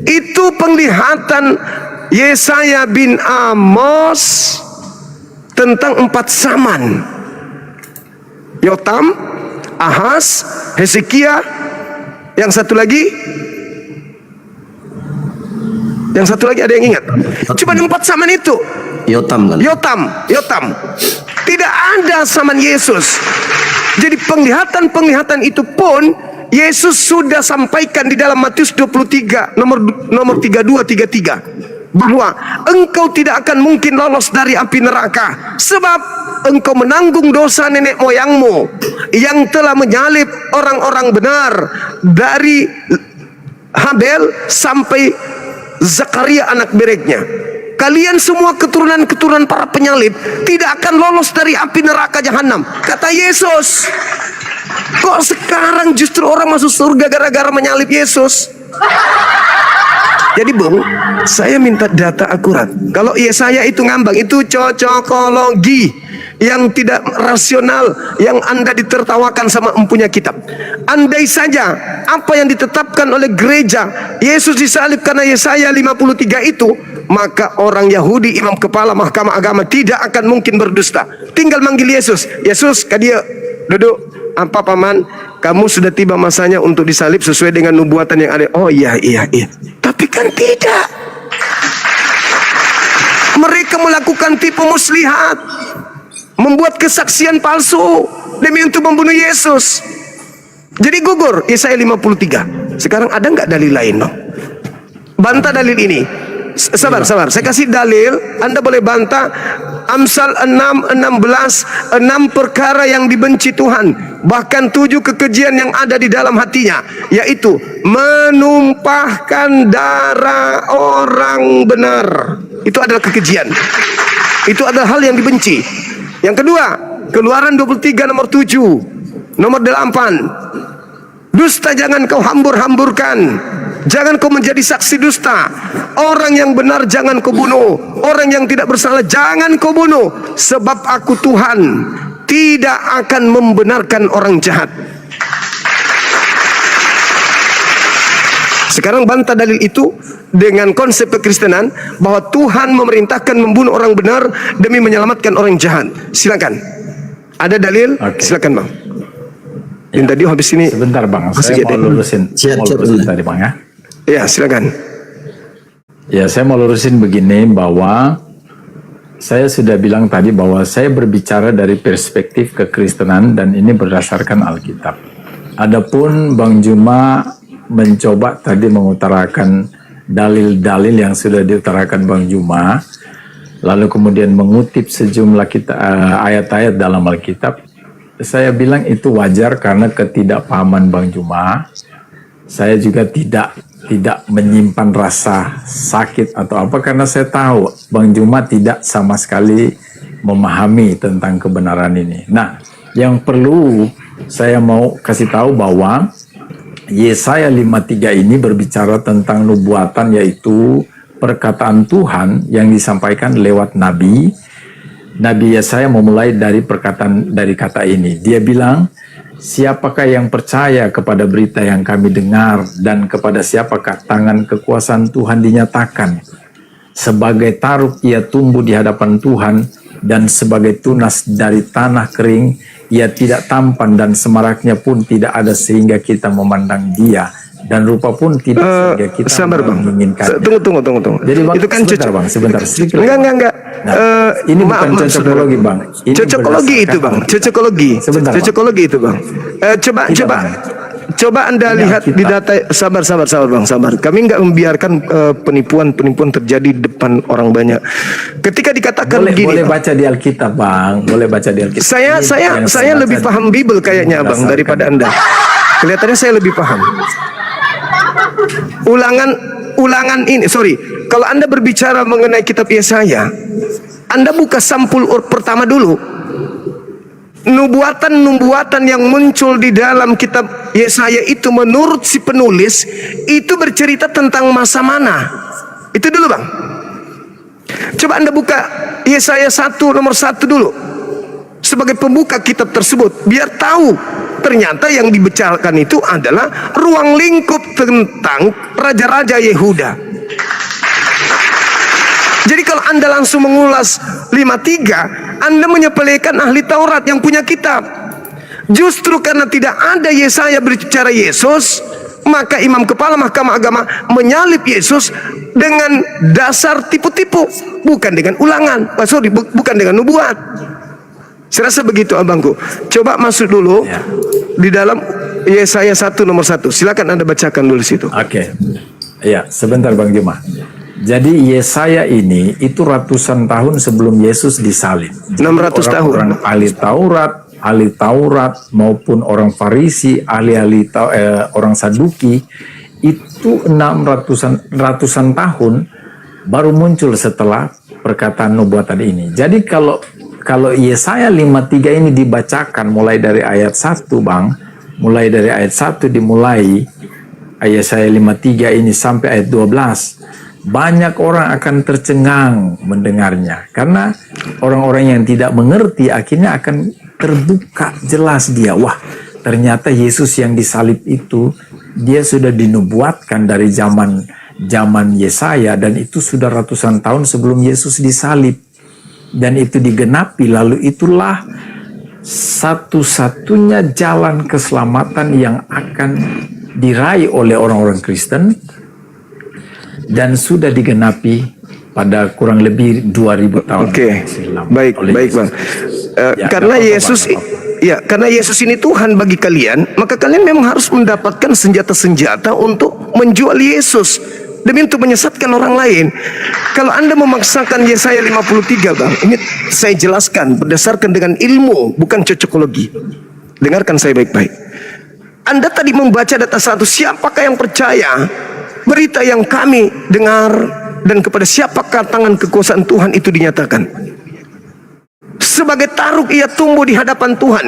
Itu penglihatan Yesaya bin Amos tentang 4 zaman: Yotam, Ahaz, Hezekia, yang satu lagi ada yang ingat? Cuma 4 zaman itu. Yotam kan? Yotam. Tidak ada zaman Yesus. Jadi penglihatan itu pun Yesus sudah sampaikan di dalam Matius 23 nomor 32-33 bahwa engkau tidak akan mungkin lolos dari api neraka, sebab engkau menanggung dosa nenek moyangmu yang telah menyalib orang-orang benar dari Habel sampai Zakaria anak bereknya. Kalian semua keturunan-keturunan para penyalib tidak akan lolos dari api neraka jahanam, kata Yesus. Kok sekarang justru orang masuk surga gara-gara menyalib Yesus? Jadi Bung, saya minta data akurat. Kalau Yesaya itu ngambang, itu cocokologi yang tidak rasional, yang Anda ditertawakan sama empunya kitab. Andai saja apa yang ditetapkan oleh gereja, Yesus disalib karena Yesaya 53 itu, maka orang Yahudi, imam kepala mahkamah agama tidak akan mungkin berdusta. Tinggal manggil Yesus. Yesus, kadia duduk. Apa paman, kamu sudah tiba masanya untuk disalib sesuai dengan nubuatan yang ada. Oh iya. Tapi kan tidak. Mereka melakukan tipu muslihat, membuat kesaksian palsu demi untuk membunuh Yesus. Jadi gugur Yesaya 53. Sekarang ada nggak dalil lain, Bang? Bantah dalil ini. Sabar. Saya kasih dalil, Anda boleh bantah. Amsal 6:16, 6 perkara yang dibenci Tuhan, bahkan 7 kekejian yang ada di dalam hatinya, yaitu menumpahkan darah orang benar. Itu adalah kekejian. Itu adalah hal yang dibenci. Yang kedua, Keluaran 23 nomor 7, nomor 8. Dusta jangan kau hambur-hamburkan. Jangan kau menjadi saksi dusta. Orang yang benar jangan kau bunuh. Orang yang tidak bersalah jangan kau bunuh. Sebab aku Tuhan tidak akan membenarkan orang jahat. Sekarang bantah dalil itu dengan konsep kekristenan bahwa Tuhan memerintahkan membunuh orang benar demi menyelamatkan orang jahat. Silakan. Ada dalil? Silakan Bang. Yang tadi habis ini. Sebentar Bang, saya mau lurusin tadi Bang ya. Ya, silakan. Ya, saya mau lurusin begini bahwa saya sudah bilang tadi bahwa saya berbicara dari perspektif kekristenan dan ini berdasarkan Alkitab. Adapun Bang Juma mencoba tadi mengutarakan dalil-dalil yang sudah diutarakan Bang Juma, lalu kemudian mengutip sejumlah ayat-ayat dalam Alkitab. Saya bilang itu wajar karena ketidakpahaman Bang Juma. Saya juga tidak menyimpan rasa sakit atau apa karena saya tahu Bang Juma tidak sama sekali memahami tentang kebenaran ini. Nah, yang perlu saya mau kasih tahu bahwa Yesaya 53 ini berbicara tentang nubuatan, yaitu perkataan Tuhan yang disampaikan lewat Nabi Yesaya memulai dari perkataan dari kata ini. Dia bilang, siapakah yang percaya kepada berita yang kami dengar dan kepada siapakah tangan kekuasaan Tuhan dinyatakan? Sebagai taruk ia tumbuh di hadapan Tuhan dan sebagai tunas dari tanah kering ia tidak tampan dan semaraknya pun tidak ada sehingga kita memandang dia dan rupa pun tidak sehingga kita Sabar bang, menginginkannya. tunggu. Jadi bang, Itu kan sebentar bang, sebentar. Sedikit lagi. Enggak. Nah, ini bukan cocokologi bang. Ini Cocokologi berdasarkan- itu bang, cocokologi. Sebentar, Bang. Cocokologi itu bang. Coba Anda Ini lihat di Alkitab. data. Sabar bang, sabar. Kami nggak membiarkan penipuan terjadi depan orang banyak. Ketika dikatakan Boleh begini, baca di Alkitab bang, boleh baca di Alkitab. saya Ini yang saya baca lebih paham Bible kayaknya bang berdasarkan- daripada Anda. Kelihatannya saya lebih paham. Ulangan ini, sorry. Kalau Anda berbicara mengenai kitab Yesaya, Anda buka sampul pertama dulu. Nubuatan yang muncul di dalam kitab Yesaya itu menurut si penulis itu bercerita tentang masa mana. Itu dulu bang. Coba Anda buka Yesaya 1 nomor 1 dulu sebagai pembuka kitab tersebut, biar tahu ternyata yang dibicarakan itu adalah ruang lingkup tentang raja-raja Yehuda. Jadi kalau Anda langsung mengulas 53, Anda menyepelekan ahli Taurat yang punya kitab. Justru karena tidak ada Yesaya berbicara Yesus, maka imam kepala Mahkamah Agama menyalib Yesus dengan dasar tipu-tipu, bukan dengan ulangan. Bukan dengan nubuat. Saya rasa begitu abangku. Coba masuk dulu Ya. di dalam Yesaya 1 nomor 1. Silakan Anda bacakan dulu situ. Oke. Ya, sebentar Bang Juma. Jadi Yesaya ini itu ratusan tahun sebelum Yesus disalib. 600 tahun. Orang ahli Taurat maupun orang Farisi, orang Saduki itu ratusan tahun baru muncul setelah perkataan nubuatan ini. Jadi kalau Yesaya 53 ini dibacakan mulai dari ayat 1 Bang, mulai dari ayat 1 dimulai Yesaya 53 ini sampai ayat 12, banyak orang akan tercengang mendengarnya karena orang-orang yang tidak mengerti akhirnya akan terbuka jelas dia, wah ternyata Yesus yang disalib itu dia sudah dinubuatkan dari zaman Yesaya dan itu sudah ratusan tahun sebelum Yesus disalib. Dan itu digenapi, lalu itulah satu-satunya jalan keselamatan yang akan diraih oleh orang-orang Kristen dan sudah digenapi pada kurang lebih 2000 tahun. Oke. silam Baik oleh bang. Ya, Karena nggak apa-apa, Yesus, Bang, nggak apa-apa. ya karena Yesus ini Tuhan bagi kalian, maka kalian memang harus mendapatkan senjata-senjata untuk menjual Yesus demi untuk menyesatkan orang lain. Kalau Anda memaksakan Yesaya 53 bang, ini saya jelaskan berdasarkan dengan ilmu, bukan cocokologi. Dengarkan saya baik-baik. Anda tadi membaca data 1, siapakah yang percaya berita yang kami dengar dan kepada siapakah tangan kekuasaan Tuhan itu dinyatakan. Sebagai taruk ia tumbuh di hadapan Tuhan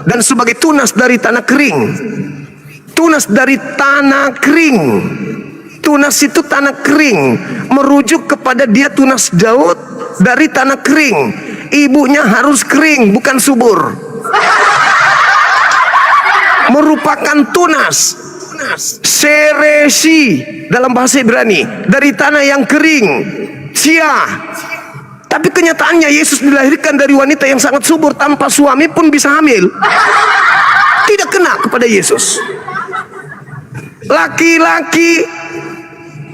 dan sebagai tunas dari tanah kering. Tunas dari tanah kering. Tunas itu tanah kering, merujuk kepada dia tunas Daud dari tanah kering. Ibunya harus kering, bukan subur. Merupakan tunas. Seresi dalam bahasa Ibrani, dari tanah yang kering. Sia. Tapi kenyataannya Yesus dilahirkan dari wanita yang sangat subur, tanpa suami pun bisa hamil. Tidak kena kepada Yesus. Laki-laki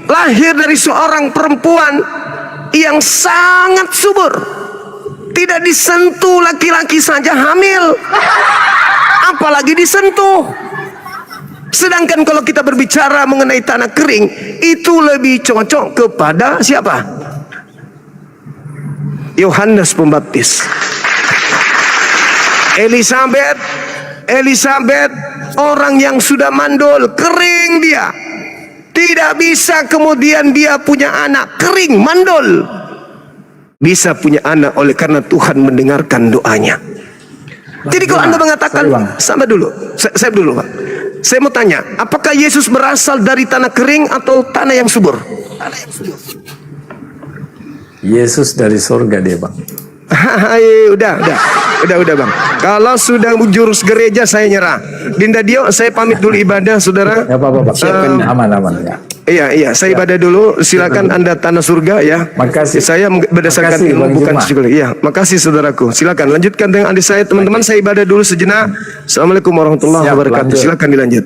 lahir dari seorang perempuan yang sangat subur, tidak disentuh laki-laki saja hamil, apalagi disentuh. Sedangkan kalau kita berbicara mengenai tanah kering, itu lebih cocok kepada siapa? Yohanes Pembaptis. Elizabeth orang yang sudah mandul, kering dia. Tidak bisa kemudian dia punya anak, kering, mandul. Bisa punya anak oleh karena Tuhan mendengarkan doanya. Jadi kalau Anda mengatakan, sama dulu, saya dulu Pak. Saya mau tanya, apakah Yesus berasal dari tanah kering atau tanah yang subur? Yesus dari surga dia Bang. Udah bang. Kalau sudah jurus gereja saya nyerah. Dinda Dio, saya pamit dulu ibadah saudara. Ya apa-apa Bang. Aman ya. Iya, saya ibadah dulu. Silakan Anda tanah surga ya. Makasih. Saya berdasarkan Makasih, ilmu Bang bukan Juma. psikologi. Iya, makasih saudaraku. Silakan lanjutkan dengan adik saya, teman-teman. Saya ibadah dulu sejenak. Assalamualaikum warahmatullahi Siap, wabarakatuh. lanjut. Silakan dilanjut.